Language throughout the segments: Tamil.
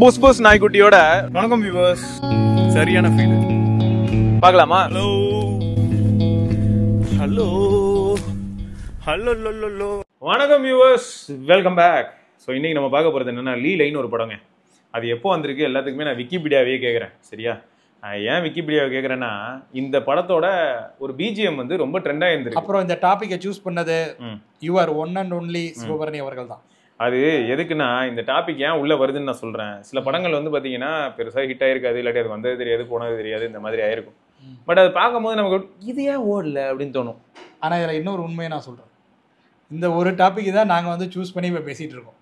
புஸ் புஸ் நாய்க்குட்டியோட வணக்கம் வியூவர்ஸ். சரியான ஃபீல் பார்க்கலாமா? ஹலோ ஹலோ ஹலோ ஹலோ வணக்கம் வியூவர்ஸ், வெல்கம் பேக். ஸோ இன்னைக்கு நம்ம பார்க்க போகிறது என்னன்னா லீலைன்னு ஒரு படங்க. அது எப்போ வந்திருக்கு எல்லாத்துக்குமே நான் விக்கிபீடியாவே கேட்குறேன். சரியா? ஏன் விக்கிபீடியாவை கேட்குறேன்னா, இந்த படத்தோட ஒரு பிஜிஎம் வந்து ரொம்ப ட்ரெண்டாக இருந்திருக்கு. அப்புறம் இந்த டாபிக்கை சூஸ் பண்ணது your own and only Sivabarani அவர்கள் தான். அது எதுக்குன்னா, இந்த டாபிக் ஏன் உள்ள வருதுன்னு நான் சொல்றேன். சில படங்கள் வந்து பாத்தீங்கன்னா பெருசா ஹிட் ஆயிருக்காது, இல்லாட்டி அது வந்தது தெரியாது, போனது தெரியாது, இந்த மாதிரி ஆயிருக்கும். பட் அது பார்க்கும்போது நமக்கு இது ஏன் ஓடல அப்படின்னு தோணும். ஆனா இதுல இன்னொரு உண்மையை நான் சொல்றேன். இந்த ஒரு டாபிக் தான் நாங்க வந்து சூஸ் பண்ணி இப்ப பேசிட்டு இருக்கோம்.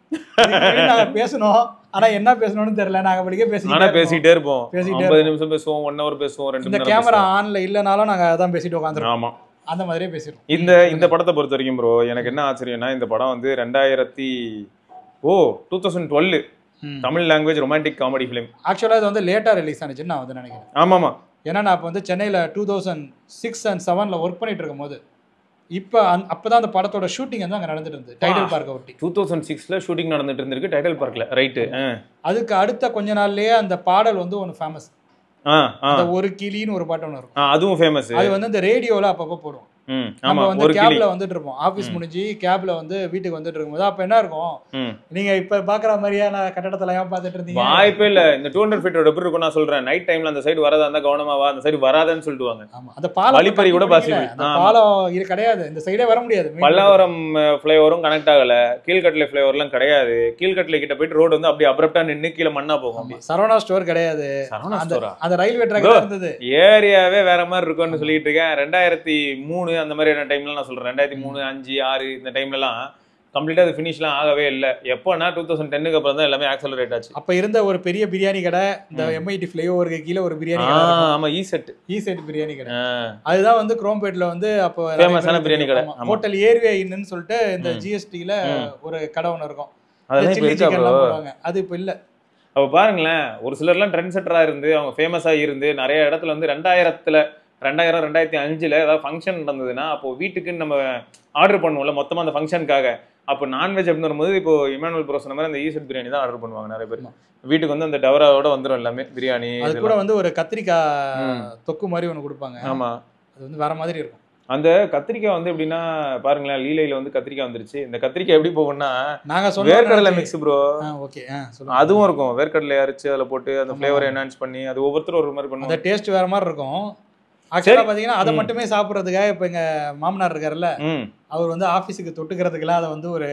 நாங்க பேசணும், ஆனா என்ன பேசணும்னு தெரியல. நாங்க படிக்க பேசிட்டே இருப்போம். 50 நிமிஷம் பேசுவோம், 1 hour பேசுவோம், 2 மணி நேரம். கேமரா ஆன்ல இல்லனாலும் நாங்க அதான் பேசிட்டு உட்கார்ந்துருக்கோம். ஆமா, அந்த மாதிரியே பேசிடுறோம். இந்த படத்தை பொறுத்த வரைக்கும் ப்ரோ, எனக்கு என்ன ஆச்சரியம்னா, இந்த படம் வந்து 2012 Tamil language romantic comedy film. ஆக்சுவலா இது வந்து லேட்டா ரிலீஸ் ஆனிச்சுன்னு நான் வந்து நினைக்கிறேன். ஆமாமா, ஏன்னா நான் இப்போ வந்து சென்னையில் 2006 and 2007 ஒர்க் பண்ணிட்டு இருக்கும் போது அப்பதான் அந்த படத்தோட ஷூட்டிங் வந்து அங்கே நடந்துட்டு இருந்தது, டைட்டில் பார்க்க ஒட்டி. 2006 ஷூட்டிங் நடந்துட்டு இருந்திருக்கு டைட்டில் பார்க்ல. ரைட்டு. அதுக்கு அடுத்த கொஞ்ச நாள்லயே அந்த பாடல் வந்து ஒன்று ஃபேமஸ். ஒரு கிளின்னு ஒரு பாட்டு ஒன்று இருக்கும், அதுவும் ஃபேமஸ். அது வந்து இந்த ரேடியோல அப்பப்போ போடுவோம். நம்ம வந்து கேப்ல வந்துட்டு இருப்போம், ஆபீஸ் முடிஞ்சு கேப்ல வந்து வீட்டுக்கு வந்துட்டு இருக்கும்போது அப்ப என்ன இருக்கும், நீங்க இப்ப பாக்குற மாதிரியான கட்டடத்துல ஏன் பாத்துட்டு இருந்தீங்க? வாய்ப்பே இல்ல. இந்த 200 feet ரோட் எப்படி இருக்கும் நான் சொல்றேன். நைட் டைம்ல அந்த சைடு வரதா இருந்தா கவனமா வா, அந்த சைடு வராதன்னு சொல்லிடுவாங்க. ஆமா, அந்த பாலம் வழிப்பறி கூட பாசிபிள். அந்த பாலம் இது கிடையாது, இந்த சைடே வர முடியாது. பல்லாவரம் ஃப்ளைஓவரும் கனெக்ட் ஆகல, கீழ்கட்டளை ஃப்ளைஓவர்லாம் கிடையாது. கீழ்கட்டளை கிட்ட போயிட்டு ரோடு வந்து அப்படியே அப்ரப்டா நின்னு கீழ மண்ணா போகும். சரவணா ஸ்டோர் கிடையாது, அந்த ரயில்வே ட்ராக் இருந்தது. ஏரியாவே வேற மாதிரி இருக்கும்னு சொல்லிட்டு இருக்கேன். 2003 அந்த மாதிரி டைம்ல நான் சொல்றேன். 2003, 5, 6 இந்த டைம்லலாம் கம்ப்ளீட்டா அது ஃபினிஷ்லாம் ஆகவே இல்லை. எப்போனா 2010க்கு அப்புறம் தான் எல்லாமே ஆக்சலரேட் ஆச்சு. அப்ப இருந்த ஒரு பெரிய பிரியாணி கடை, இந்த எம்ஐடி ஃப்ளைஓவருக்கு கீழே ஒரு பிரியாணி கடை. ஆமா, ஈசெட் பிரியாணி கடை. அதுதான் வந்து குரோம்பேட்ல வந்து அப்போ ஃபேமஸான பிரியாணி கடை. ஹோட்டல் ஏர்வே இன்னுன்னு சொல்லிட்டு இந்த ஜிஎஸ்டில ஒரு கடை ஒன்று இருக்கும், அது இப்ப இல்ல. அப்ப பாருங்களேன், ஒரு சிலர்லாம் ட்ரெண்ட் செட்டரா இருந்து அவங்க ஃபேமஸா இருந்து நிறைய இடத்துல வந்து 2000, 2005 ஏதாவது ஃபங்க்ஷன் நடந்ததுன்னா அப்போ வீட்டுக்கு நம்ம ஆர்டர் பண்ணுவோம்ல மொத்தமா அந்த ஃபங்க்ஷனுக்காக. அப்போ நான்வெஜ் அப்படின்னு வரும்போது இப்போ இமானுவல் ப்ரோ சொன்ன மாதிரி அந்த ஈசெட் பிரியாணி தான் ஆர்டர் பண்ணுவாங்க நிறைய பேர். வீட்டுக்கு வந்து அந்த டவராவோட வந்துடும் எல்லாமே பிரியாணி. அது கூட வந்து ஒரு கத்திரிக்காய் தொக்கு மாதிரி ஒன்று கொடுப்பாங்க. ஆமா, அது வந்து வேற மாதிரி இருக்கும். அந்த கத்திரிக்காய் வந்து எப்படின்னா பாருங்களேன், லீலையில வந்து கத்திரிக்காய் வந்துருச்சு. இந்த கத்திரிக்காய் எப்படி போகும்னா, நாங்க வேர்க்கடலை மிக்ஸ் ப்ரோ. ஓகே, அதுவும் இருக்கும். வேர்க்கடலை அரைச்சு அதில் போட்டு அந்த ஃபிளேவரை என்ஹான்ஸ் பண்ணி அது ஒவ்வொருத்தரும் ஒரு மாதிரி பண்ணுவாங்க. அந்த டேஸ்ட் வேற மாதிரி இருக்கும். ஆக்சுவலா பாத்தீங்கன்னா அதை மட்டுமே சாப்பிட்றதுக்காக இப்ப எங்க மாமனார் இருக்காருல்ல, அவர் வந்து ஆபீஸுக்கு தொட்டுக்கிறதுக்குலாம் அதை வந்து ஒரு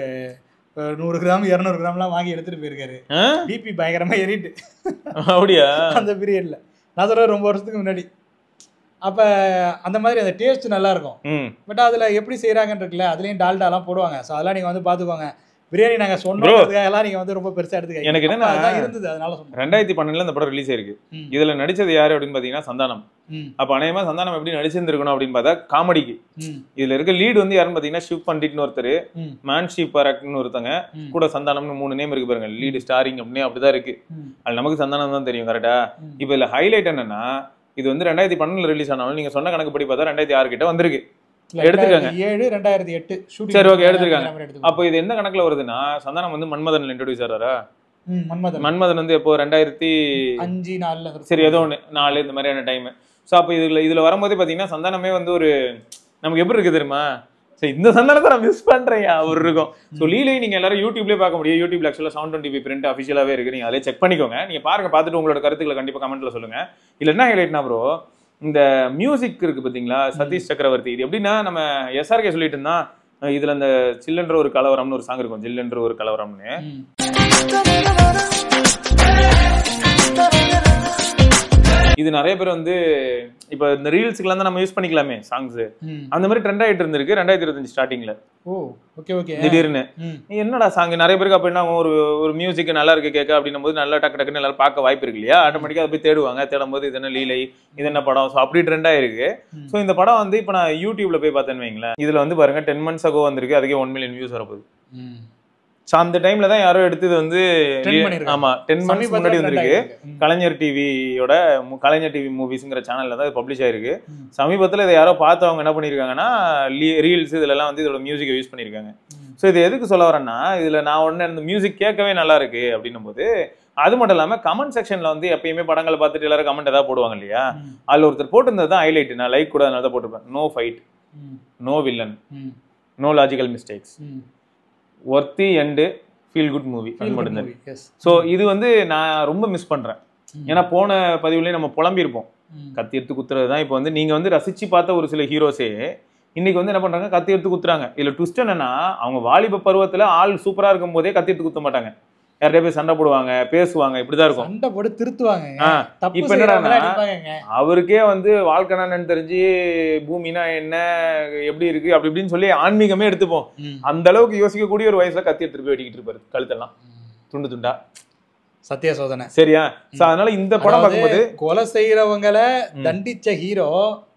100 கிராம் 200 கிராம்லாம் வாங்கி எடுத்துட்டு போயிருக்காரு. பிபி பயங்கரமா ஏறிட்டு. அப்படியா? அந்த பீரியட்ல நான் சொல்றேன், ரொம்ப வருஷத்துக்கு முன்னாடி. அப்ப அந்த மாதிரி அந்த டேஸ்ட் நல்லா இருக்கும். பட் அதுல எப்படி செய்யறாங்கன்னு இருக்குல்ல, அதுலயும் டால்டாலாம் போடுவாங்க. ஸோ அதெல்லாம் நீங்க வந்து பாத்துக்கோங்க. பிரியாணி நாங்க சொன்னதுக்காக நீங்க வந்து ரொம்ப பெருசா எடுத்துக்க. எனக்கு என்ன இருந்தது, அதனால சொன்னேன். 2012 இந்த படம் ரிலீஸ் ஆயிருக்கு. இதுல நடிச்சது யாரு அப்படின்னு பாத்தீங்கன்னா சந்தானம். அப்ப அநேகமா சந்தானம் எப்படி நடிச்சிருந்திருக்கணும் அப்படின்னு பார்த்தா காமெடிக்கு. இதுல இருக்க லீடு வந்து யாருன்னு பாத்தீங்கன்னா ஷிவ் பண்டிட்னு ஒருத்தர், மான்ஷி பராக்னு ஒருத்தங்க, கூட சந்தானம்னு 3 நேம் இருக்கு பாருங்க. லீடு ஸ்டாரிங் அப்படின்னு அப்படிதான் இருக்கு. அது நமக்கு சந்தானம் தான் தெரியும் கரெக்டா. இப்ப இதுல ஹைலைட் என்னன்னா, இது வந்து 2012 ரிலீஸ் ஆனாலும் நீங்க சொன்ன கணக்கு படி பார்த்தா 2006 கிட்ட வந்திருக்கு. எடுத்துக்காங்க 2008. சரி, ஓகே, எடுத்துருக்காங்க. அப்போ இது என்ன கணக்குல வருதுன்னா, சந்தானம் வந்து மன்மதன் இன்ட்ரோடியூஸ் ஆறாரா. மன்மதன் வந்து எப்போ 2005-4 சரி ஏதோ 4 இந்த மாதிரியான டைம். ஸோ அப்போ இதுல வரும்போதே பாத்தீங்கன்னா சந்தானமே வந்து ஒரு நமக்கு எப்படி இருக்கு தெரியுமா, சரி இந்த சந்தானத்தை நான் மிஸ் பண்றேன் அவர் இருக்கும். ஸோ லீலை நீங்க எல்லாரும் யூடியூப்லேயே பார்க்க முடியும். யூடியூப்ல ஆக்சுவலா 720p பிரிண்ட் அஃபிஷியலாவே இருக்கு. நீங்க அதே செக் பண்ணிக்கோங்க. நீங்க பாருங்க, பார்த்துட்டு உங்களோட கருத்துக்களை கண்டிப்பா கமெண்ட்ல சொல்லுங்க. இல்ல என்ன ஹைலைட்னா ப்ரோ, இந்த மியூசிக் இருக்கு பாத்தீங்களா, சதீஷ் சக்கரவர்த்தி. இது எப்படின்னா, நம்ம எஸ்ஆர்கே சொல்லிட்டு இருந்தா இதுல அந்த சில்லென்ற ஒரு கலவரம்னு ஒரு சாங் இருக்கும், ஜில்லென்ற ஒரு கலவரம்னு. இது நிறைய பேர் வந்து இப்ப இந்த ரீல்ஸ்க்குலாம் தான் நம்ம யூஸ் பண்ணிக்கலாமே சாங்ஸ், அந்த மாதிரி ட்ரெண்ட் ஆயிட்டு இருந்திருக்கு 2025 ஸ்டார்டிங்ல. திடீர்னு என்னடா சாங் நிறைய பேருக்கு அப்ப என்ன, ஒரு மியூசிக் நல்லா இருக்கு கேட்க அப்படின்னும் போது நல்லா டக்கு டக்குன்னு எல்லாரும் பார்க்க வாய்ப்பு இருக்கு இல்லையா. ஆட்டோமேட்டிக்கா அதை போய் தேடுவாங்க. தேடும் போது இது என்ன லீலை, இது என்ன படம். ஸோ அப்படி ட்ரெண்ட் ஆயிருக்கு. ஸோ இந்த படம் வந்து இப்ப நான் யூடியூப்ல போய் பார்த்தேன்னு வைங்களேன், இதுல வந்து பாருங்க 10 months ago வந்திருக்கு, அதுக்கே 1 million வியூஸ் வரப்போகுது. ஸோ அந்த டைம்ல தான் யாரோ எடுத்தது வந்து 10 months முன்னாடி வந்திருக்கு. கலைஞர் டிவியோட கலைஞர் டிவி மூவிஸ்ங்கிற சேனல்ல தான் பப்ளிஷ் ஆயிருக்கு. சமீபத்தில் இதை யாரோ பார்த்து அவங்க என்ன பண்ணியிருக்காங்கன்னா, ரீல்ஸ் இதெல்லாம் வந்து இதோட மியூசிக்கை யூஸ் பண்ணியிருக்காங்க. ஸோ இது எதுக்கு சொல்ல வரேன்னா, இதுல நான் உடனே இந்த மியூசிக் கேட்கவே நல்லா இருக்கு அப்படின்னும் போது அது மட்டும் இல்லாம கமெண்ட் செக்ஷன்ல வந்து எப்பயுமே படங்களை பார்த்துட்டு எல்லாரும் கமெண்ட் ஏதாவது போடுவாங்க இல்லையா, அதுல ஒருத்தர் போட்டிருந்தது தான் ஹைலைட். நான் லைக் கூட அதனால தான் போட்டிருப்பேன். No fight, no villain, no logical mistakes, worthy end, feel good movie. அது மட்டும்தான். ஸோ இது வந்து நான் ரொம்ப மிஸ் பண்றேன். ஏன்னா போன பதிவுலேயே நம்ம புலம்பியிருப்போம், கத்தி எடுத்து குத்துறது தான். இப்போ வந்து நீங்க வந்து ரசிச்சு பார்த்த ஒரு சில ஹீரோஸே இன்னைக்கு வந்து என்ன பண்றாங்க, கத்தி எடுத்து குத்துறாங்க. இதுல ட்விஸ்ட் என்னன்னா, அவங்க வாலிப பருவத்துல ஆள் சூப்பரா இருக்கும் போதே கத்தி எடுத்து குத்த மாட்டாங்க, யார்கிட்ட போய் சண்டை போடுவாங்க, பேசுவாங்க, இப்படிதான் இருக்கும். சண்டை போட்டு திருத்துவாங்க. இப்ப என்னடா அவருக்கே வந்து வாழ்க்கைன்னு தெரிஞ்சு பூமினா என்ன, எப்படி இருக்கு, அப்படி இப்படின்னு சொல்லி ஆன்மீகமே எடுத்துப்போம். அந்த அளவுக்கு யோசிக்கக்கூடிய ஒரு வயசுல கத்தி எடுத்துட்டு போய் வெட்டிக்கிட்டு இருப்பாரு, கழுத்தெல்லாம் துண்டு துண்டா. சத்திய சோதனை. சரியா? அதனால இந்த படம் பார்க்கும்போது கொலை செய்யறவங்களை தண்டிச்ச ஹீரோ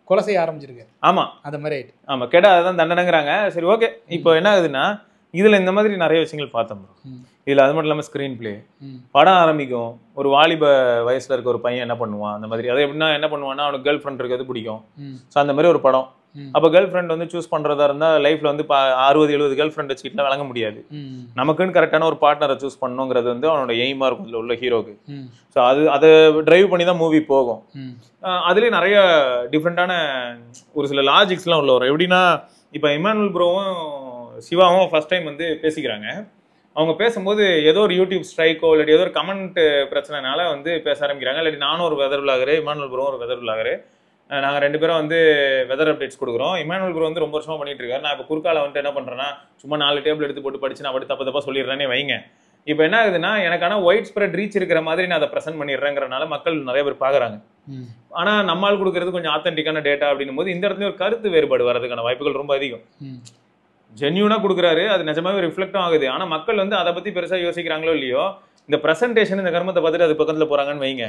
கொலை செய்ய ஆரம்பிச்சிருக்கு. ஆமா, அந்த மாதிரி. ஆமா, கேட்டா அதான் தண்டனைங்கிறாங்க. சரி, ஓகே. இப்போ என்ன ஆகுதுன்னா, இதுல இந்த மாதிரி நிறைய விஷயங்கள் பார்த்தோம். இதுல அது மட்டும் இல்லாம ஸ்கிரீன் பிளே, படம் ஆரம்பிக்கும், ஒரு வாலிப வயசுல இருக்க ஒரு பையன் என்ன பண்ணுவான், அந்த மாதிரி. அது எப்படின்னா என்ன பண்ணுவான்னா, அவனுக்கு கேர்ள் ஃப்ரெண்ட் இருக்கிறது பிடிக்கும். ஸோ அந்த மாதிரி ஒரு படம். அப்போ கேர்ள் ஃப்ரெண்ட் வந்து சூஸ் பண்றதா இருந்தா லைஃப்ல வந்து 60-70 கேர்ள் ஃப்ரெண்ட் வச்சுக்கிட்டு வழங்க முடியாது. நமக்குன்னு கரெக்டான ஒரு பார்ட்னரை சூஸ் பண்ணணுங்கிறது வந்து அவனோட எய்மா இருக்கும் இதுல உள்ள ஹீரோக்கு. ஸோ அதை டிரைவ் பண்ணி தான் மூவி போகும். அதுலேயே நிறைய டிஃப்ரெண்டான ஒரு சில லாஜிக்ஸ்லாம் உள்ள வரும். எப்படின்னா, இப்போ இமானுவல் ப்ரோவும் சிவாவும் ஃபர்ஸ்ட் டைம் வந்து பேசிக்கிறாங்க. அவங்க பேசும்போது ஏதோ ஒரு யூடியூப் ஸ்ட்ரைக்கோ இல்லாட்டி ஏதோ ஒரு கமெண்ட் பிரச்சனைனால வந்து பேச ஆரம்பிக்கிறாங்க. இல்லாட்டி நானும் ஒரு வெதர் விளாகரு, இமானுவல் ப்ரோவும் ஒரு வெதர் விளாகரு, நாங்கள் 2 பேரும் வந்து வெதர் அப்டேட்ஸ் கொடுக்குறோம். இமானுவல் ப்ரோ வந்து ரொம்ப வருஷமா பண்ணிட்டு இருக்காரு. நான் இப்போ குறுக்கால வந்துட்டு என்ன பண்றேன்னா, சும்மா 4 டேபிள் எடுத்து போட்டு படிச்சு நான் அப்படி தப்பா சொல்லிடுறேனே வைங்க. இப்போ என்ன ஆகுதுன்னா, எனக்கான ஒயிட் ஸ்ப்ரெட் ரீச் இருக்கிற மாதிரி நான் அதை ப்ரெசென்ட் பண்ணிடுறேங்கிறனால மக்கள் நிறைய பேர் பாக்குறாங்க. ஆனா நம்மால் கொடுக்கறது கொஞ்சம் ஆத்தென்டிக்கான டேட்டா அப்படின்னும் போது இந்த இடத்துல ஒரு கருத்து வேறுபாடு வரதுக்கான வாய்ப்புகள் ரொம்ப அதிகம். ஜென்யூனா கொடுக்குறாரு, அது நிஜமாவே ரிஃப்ளெக்டும் ஆகுது. ஆனா மக்கள் வந்து அதை பத்தி பெருசா யோசிக்கிறாங்களோ இல்லையோ, இந்த பிரசன்டேஷன் இந்த கர்மத்தை பார்த்துட்டு அது பக்கத்துல போறாங்கன்னு வைங்க.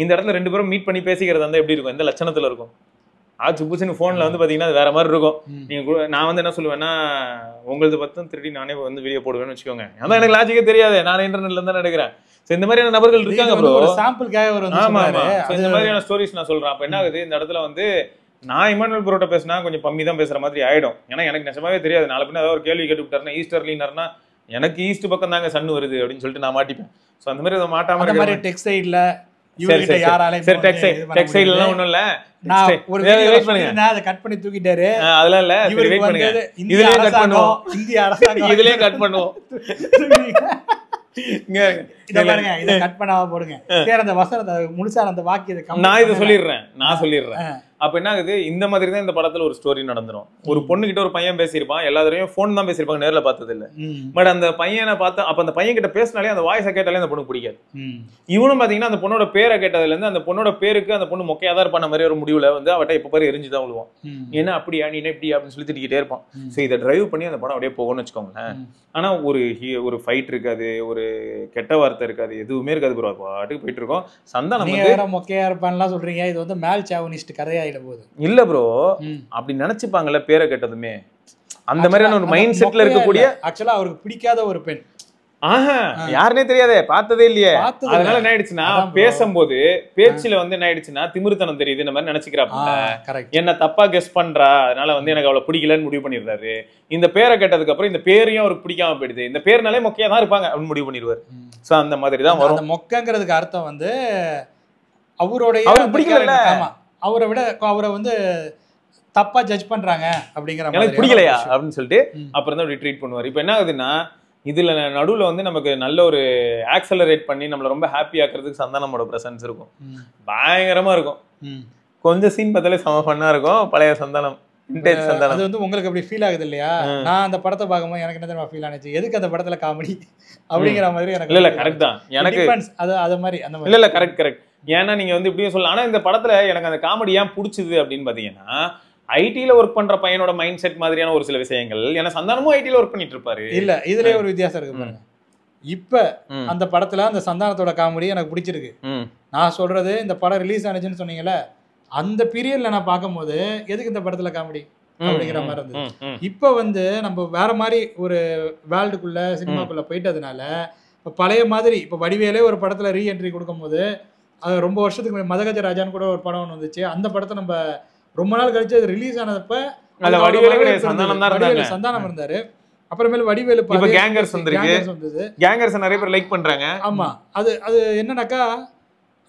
இந்த இடத்துல 2 பேரும் மீட் பண்ணி பேசிக்கிறது வந்து எப்படி இருக்கும், எந்த லட்சணத்துல இருக்கும்? ஆச்சு புச்சுன்னு போன்ல வந்து பாத்தீங்கன்னா அது வேற மாதிரி இருக்கும். நீங்க நான் வந்து என்ன சொல்லுவேன்னா, உங்களது பத்தும் திருடி நானே வந்து வீடியோ போடுவேன்னு வச்சுக்கோங்க. அதான் எனக்கு லாஜிக்கே தெரியாது, நான் இன்டர்நெட்ல இருந்தா எடுக்கிறேன். இந்த மாதிரியான நபர்கள் இருக்காங்க ப்ரோ. சாம்பிளுக்காக ஒரு இந்த மாதிரியான ஸ்டோரிஸ் நான் சொல்றேன். அப்ப என்ன ஆகுது, இந்த இடத்துல வந்து நான் இமானுவல் ப்ரோட்ட பேசினா கொஞ்சம் பம்மி தான் பேசுற மாதிரி ஆயிடும். ஏன்னா எனக்கு நிஜமாவே தெரியாது. நாளை பின்ன ஏதாவது ஒரு கேள்வி கேட்டு விட்டாருன்னா, ஈஸ்டர்லின்னா எனக்கு ஈஸ்ட் பக்கம் தாங்க சன் வருது அப்படின்னு சொல்லிட்டு நான் மாட்டிப்பேன். ஸோ அந்த மாதிரி அதை மாட்டாம அந்த மாதிரி டெக்ஸ்ட் சைட்ல கட் பண்ணி தூக்கிட்டாரு. அதெல்லாம் இல்ல, இதுலயே கட் பண்ணுவோம், இந்திய அரசாங்கம் இதுலயே கட் பண்ணுவோம். இத கட் பண்ணாம போடுங்க. சரி, அந்த வசனத்தை முழுசா அந்த வாக்கியத்தை நான் இதை சொல்லிடுறேன். அப்ப என்ன ஆகுது, இந்த மாதிரி தான் இந்த படத்துல ஒரு ஸ்டோரி நடந்துரும். ஒரு பொண்ணு கிட்ட ஒரு பையன் பேசியிருப்பான், எல்லா தடவையும் போன் தான் பேசியிருப்பாங்க, நேர்ல பார்த்தது இல்ல. பட் அந்த பையனை பார்த்தா, அப்ப அந்த பையன் கிட்ட பேசினாலே அந்த வாய்ஸை கேட்டாலே அந்த பொண்ணுக்கு பிடிக்காது. இவனும் பாத்தீங்கன்னா அந்த பொண்ணோட பேரை கேட்டதுல இருந்து அந்த பொண்ணோட பேருக்கு அந்த பொண்ணு மொக்கையாதான் இருப்பான மாதிரி ஒரு முடிவுல வந்து அவட்ட இப்ப பாரு எரிஞ்சுதான் விழுவான். ஏன்னா அப்படியா, நீ இப்படி அப்படின்னு சொல்லி திட்டிக்கிட்டே இருப்பான். சோ இதை டிரைவ் பண்ணி அந்த படம் அப்படியே போகணும்னு வச்சுக்கோங்களேன். ஆனா ஒரு ஃபைட் இருக்காது, ஒரு கெட்ட வார்த்தை இருக்காது, எதுவுமே இருக்காது ப்ரோ. பாட்டுக்கு போயிட்டு இருக்கோம். சந்தானம் வேற மொக்கையா இருப்பான்லாம் சொல்றீங்க, இது வந்து மேல் சாவனிஸ்ட் கதையாயிட போகுது. இல்ல ப்ரோ, அப்படி நினைச்சுப்பாங்கல்ல பேரை கேட்டதுமே. அந்த மாதிரியான ஒரு மைண்ட் செட்ல இருக்கக்கூடிய, ஆக்சுவலா அவருக்கு பிடிக்காத ஒரு பெண், யாருனே தெரியாதே, பார்த்ததே இல்லையே. அதனால என்ன ஆயிடுச்சுன்னா, பேசும்போது பேச்சுல வந்து என்ன ஆயிடுச்சுன்னா திமிருத்தனம் தெரியுது, இந்த மாதிரி நினைச்சுக்கிறாங்க. என்ன தப்பா கெஸ் பண்றா, அதனால வந்து எனக்கு அவளை பிடிக்கலன்னு முடிவு பண்ணிடுறாரு. இந்த பேரை கேட்டதுக்கு அப்புறம் இந்த பேரையும் அவருக்கு பிடிக்காம போயிடுது, இந்த பேர்னாலே மொக்கையா தான் இருப்பாங்க அப்படின்னு முடிவு பண்ணிடுவாரு. சோ அந்த மாதிரி தான் வரும். அந்த மொக்கங்கிறதுக்கு அர்த்தம் வந்து அவருடைய அவருக்கு பிடிக்கல, அவரை விட அவரை வந்து தப்பா ஜட்ஜ் பண்றாங்க அப்படிங்கிற மாதிரி, எனக்கு பிடிக்கலையா அப்படின்னு சொல்லிட்டு அப்புறம் தான் ட்ரீட் பண்ணுவார். இப்ப என்ன ஆகுதுன்னா, இதுல நடுவுல வந்து நமக்கு நல்ல ஒரு ஆக்சலரேட் பண்ணி நம்மள ரொம்ப ஹாப்பி ஆக்குறதுக்கு சந்தானமோட பிரசன்ஸ் இருக்கும், பயங்கரமா இருக்கும். கொஞ்சம் சீன் பார்த்தாலே செம ஃபன்னா இருக்கும். பழைய சந்தானம், விண்டேஜ் சந்தானம். அது வந்து உங்களுக்கு அப்படி ஃபீல் ஆகுது இல்லையா? நான் அந்த படத்தை பார்க்கும்போது எனக்கு என்ன தெரியுமா ஃபீல் ஆனிச்சு, எதுக்கு அந்த படத்துல காமெடி அப்படிங்கிற மாதிரி எனக்கு. இல்ல கரெக்ட் தான், எனக்கு அது மாதிரி அந்த மாதிரி இல்ல கரெக்ட். ஏன்னா நீங்க வந்து இப்படியும் சொல்லலாம். ஆனா இந்த படத்துல எனக்கு அந்த காமெடி ஏன் பிடிச்சது அப்படின்னு பாத்தீங்கன்னா, ஐடில ஒர்க் பண்ற பையனோட மைண்ட் செட் மாதிரியான ஒரு சில விஷயங்கள். ஏன்னா சந்தானமும் ஐடில ஒர்க் பண்ணிட்டு இருப்பாரு. இல்ல இதுலயே ஒரு வித்தியாசம் இருக்கு பாருங்க. இப்ப அந்த படத்துல அந்த சந்தானத்தோட காமெடி எனக்கு பிடிச்சிருக்கு. நான் சொல்றது, இந்த படம் ரிலீஸ் ஆனிச்சுன்னு சொன்னீங்கல்ல, அந்த பீரியட்ல நான் பார்க்கும்போது எதுக்கு இந்த படத்துல காமெடி அப்படிங்கிற மாதிரி இருந்தது. இப்ப வந்து நம்ம வேற மாதிரி ஒரு வேர்ல்டுக்குள்ள சினிமாக்குள்ள போயிட்டதுனால இப்ப பழைய மாதிரி, இப்ப வடிவேலே ஒரு படத்துல ரீஎன்ட்ரி கொடுக்கும் போது, அது ரொம்ப வருஷத்துக்கு மதகஜ ராஜான்னு கூட ஒரு படம் ஒன்று வந்துச்சு. அந்த படத்தை நம்ம ரொம்ப நாள் கழிச்சு அது ரிலீஸ் ஆனதப்ப சந்தானம் இருந்தாரு. அப்புறமேல வடிவேலு இப்ப கேங்கர்ஸ் வந்திருக்கு. வந்தது. கேங்கர்ஸ் நிறைய பேர் லைக் பண்றாங்க. ஆமா, அது அது என்னன்னாக்கா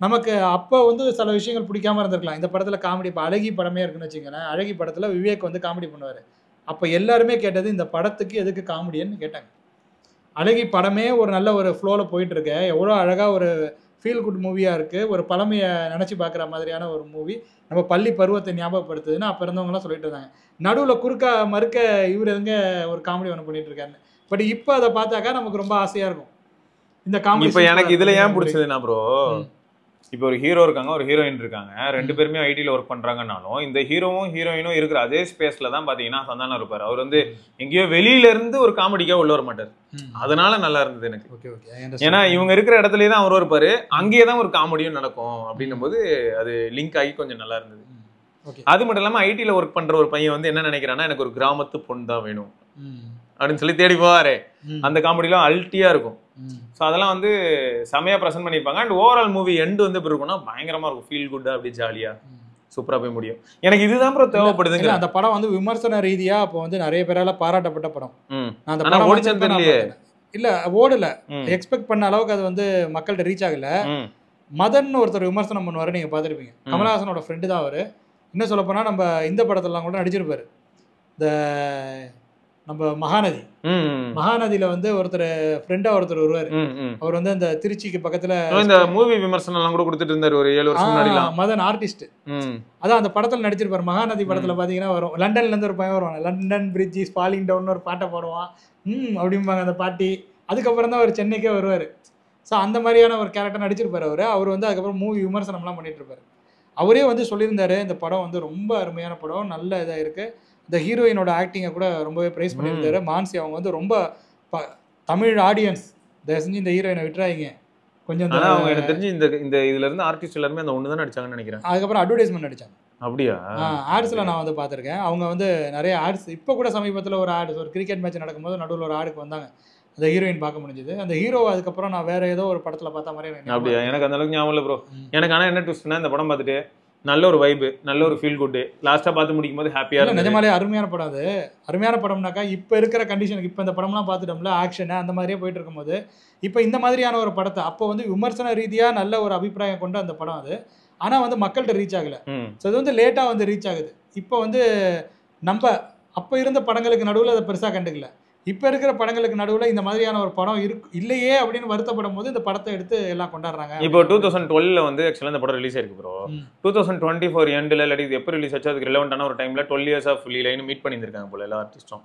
நமக்கு அப்போ வந்து சில விஷயங்கள் பிடிக்காம இருந்திருக்கலாம். இந்த படத்துல காமெடி, இப்போ அழகி படமே இருக்குன்னு வச்சுங்களேன். அழகி படத்துல விவேக் வந்து காமெடி பண்ணுவாரு. அப்ப எல்லாருமே கேட்டது இந்த படத்துக்கு எதுக்கு காமெடின்னு கேட்டாங்க. அழகி படமே ஒரு நல்ல ஒரு ஃப்ளோல போயிட்டு இருக்கு, எவ்வளோ அழகா ஒரு ஃபீல் குட் மூவியா இருக்கு, ஒரு பழமையை நினைச்சு பார்க்குற மாதிரியான ஒரு மூவி, நம்ம பள்ளி பருவத்தை ஞாபகப்படுத்துதுன்னு அப்போ இருந்தவங்களாம் சொல்லிட்டு இருந்தாங்க. நடுவில் குறுக்கா மறுக்க இவர் எங்க ஒரு காமெடி ஒன்று பண்ணிட்டு இருக்காரு. பட் இப்போ அதை பார்த்தாக்கா நமக்கு ரொம்ப ஆசையா இருக்கும் இந்த காமெடி. இப்போ எனக்கு இதுல ஏன் பிடிச்சதுன்னா ப்ரோ, இப்போ ஒரு ஹீரோ இருக்காங்க, ஒரு ஹீரோயின் இருக்காங்க, ரெண்டு பேருமே ஐடியில் ஒர்க் பண்றாங்கனாலும் இந்த ஹீரோவும் ஹீரோயினும் இருக்கிற அதே ஸ்பேஸ்ல தான் பாத்தீங்கன்னா சந்தானம் இருப்பாரு. அவர் வந்து எங்கேயோ வெளியில இருந்து ஒரு காமெடிக்காக உள்ள வர மாட்டார். அதனால நல்லா இருந்தது எனக்கு. ஏன்னா இவங்க இருக்கிற இடத்துலயே தான் அவரும் இருப்பாரு, அங்கேயே தான் ஒரு காமெடியும் நடக்கும் அப்படின்னும் போது அது லிங்க் ஆகி கொஞ்சம் நல்லா இருந்தது. அது மட்டும் இல்லாம ஐடியில் ஒர்க் பண்ற ஒரு பையன் வந்து என்ன நினைக்கிறான்னா, எனக்கு ஒரு கிராமத்து பொண்ணு தான் வேணும் அப்படின்னு சொல்லி தேடி போவாரு. அந்த காமெடிலாம் அல்ட்டியா இருக்கும். ஸோ அதெல்லாம் வந்து செமையா ப்ரெசென்ட் பண்ணியிருப்பாங்க. அண்ட் ஓவரால் மூவி எண்டு வந்து எப்படி இருக்கும்னா பயங்கரமா இருக்கும், ஃபீல் குட்டா, அப்படி ஜாலியா சூப்பரா போய் முடியும். எனக்கு இதுதான் ப்ரோ தேவைப்படுதுங்க. அந்த படம் வந்து விமர்சன ரீதியா அப்போ வந்து நிறைய பேரால பாராட்டப்பட்ட படம். அந்த படம் ஓடிச்சது இல்லையே, இல்ல ஓடல, எக்ஸ்பெக்ட் பண்ண அளவுக்கு அது வந்து மக்கள்கிட்ட ரீச் ஆகல. மதன் ஒருத்தர் விமர்சனம் பண்ணுவாரு, நீங்க பாத்துருப்பீங்க. கமலஹாசனோட ஃப்ரெண்டு தான் அவரு. இன்னும் சொல்ல போனா நம்ம இந்த படத்தெல்லாம் கூட நடிச்சிருப்பாரு. இந்த நம்ம மகாநதியில வந்து ஒருத்தர் ஃப்ரெண்டா ஒருத்தர் வருவாரு. அவர் வந்து அந்த திருச்சிக்கு பக்கத்துல இந்த மூவி விமர்சனம் எல்லாம் கூட கொடுத்துட்டு இருந்தாரு ஒரு 7 வருஷம் முன்னாடி. மதன் ஆர்டிஸ்ட். அதான் அந்த படத்துல நடிச்சிருப்பாரு. மகாநதி படத்துல பாத்தீங்கன்னா வரும், லண்டன்ல இருந்து ஒரு பையன் வருவாங்க, London bridge is falling down ஒரு பாட்டை போடுவான், அப்படிம்பாங்க அந்த பாட்டி. அதுக்கப்புறம் தான் அவர் சென்னைக்கே வருவாரு. ஸோ அந்த மாதிரியான ஒரு கேரக்டர் நடிச்சிருப்பாரு அவரு. அவர் வந்து அதுக்கப்புறம் மூவி விமர்சனம்லாம் பண்ணிட்டு இருப்பாரு. அவரே வந்து சொல்லியிருந்தாரு, இந்த படம் வந்து ரொம்ப அருமையான படம், நல்ல இதாக இருக்கு. இந்த ஹீரோயினோட ஆக்டிங்கை கூட ரொம்பவே ப்ரைஸ் பண்ணியிருந்தாரு. மான்சி அவங்க வந்து ரொம்ப தமிழ் ஆடியன்ஸ் தயவு செஞ்சு இந்த ஹீரோயினை விட்டுறாங்க கொஞ்சம். அவங்க எனக்கு தெரிஞ்சு இந்த இதுல இருந்து ஆர்டிஸ்ட் எல்லாருமே அந்த ஒன்று தான் நடிச்சாங்கன்னு நினைக்கிறேன். அதுக்கப்புறம் அட்வர்டைஸ்மெண்ட் நடிச்சாங்க. அப்படியா? ஆட்ஸ்ல நான் வந்து பார்த்துருக்கேன். அவங்க வந்து நிறைய ஆட்ஸ், இப்போ கூட சமீபத்தில் ஒரு ஆட்ஸ், ஒரு கிரிக்கெட் மேட்ச் நடக்கும்போது நடுவில் ஒரு ஆடுக்கு வந்தாங்க, அந்த ஹீரோயின் பார்க்க முடிஞ்சது. அந்த ஹீரோ அதுக்கப்புறம் நான் வேற ஏதோ ஒரு படத்தில் பார்த்த மாதிரி. அப்படியா? எனக்கு அந்த அளவுக்கு ஞாபகம் இல்லை ப்ரோ. எனக்கு ஆனால் என்ன ட்விஸ்ட்னா, இந்த படம் பார்த்துட்டு நல்ல ஒரு வைப்பு, நல்ல ஒரு ஃபீல் குட், லாஸ்ட்டாக பார்த்து முடிக்கும் போது ஹாப்பியாக இருக்கும். நிஜமாலே அருமையான படம். அது அருமையான படம்னாக்கா இப்போ இருக்கிற கண்டிஷனுக்கு, இப்போ இந்த படம்லாம் பார்த்துட்டோம்ல, ஆக்ஷனு அந்த மாதிரியே போயிட்டு இருக்கும்போது இப்போ இந்த மாதிரியான ஒரு படத்தை, அப்போ வந்து விமர்சன ரீதியாக நல்ல ஒரு அபிப்பிராயம் கொண்ட அந்த படம் அது. ஆனால் வந்து மக்கள்கிட்ட ரீச் ஆகலை. ஸோ அது வந்து லேட்டாக வந்து ரீச் ஆகுது. இப்போ வந்து நம்ம அப்போ இருந்த படங்களுக்கு நடுவில் அதை பெருசாக கண்டுக்கல. இப்போ இருக்கிற படங்களுக்கு நடுவில் இந்த மாதிரியான ஒரு படம் இல்லையே அப்படின்னு வருத்தப்படும் போது இந்த படத்தை எடுத்து எல்லாம் கொண்டாடுறாங்க. இப்போ 2012 வந்து ஆக்சுவலாக இந்த படம் ரிலீஸ் ஆயிருக்கு ப்ரோ. 2024 எண்டில் இல்லாட்டி இது எப்போ ரிலீஸ் ஆச்சு அதுக்கு ரிலவெண்டான ஒரு டைமில் 12 years ஆஃப் லீலைன்னு மீட் பண்ணியிருக்காங்க போல எல்லா ஆர்டிஸ்ட்டும்.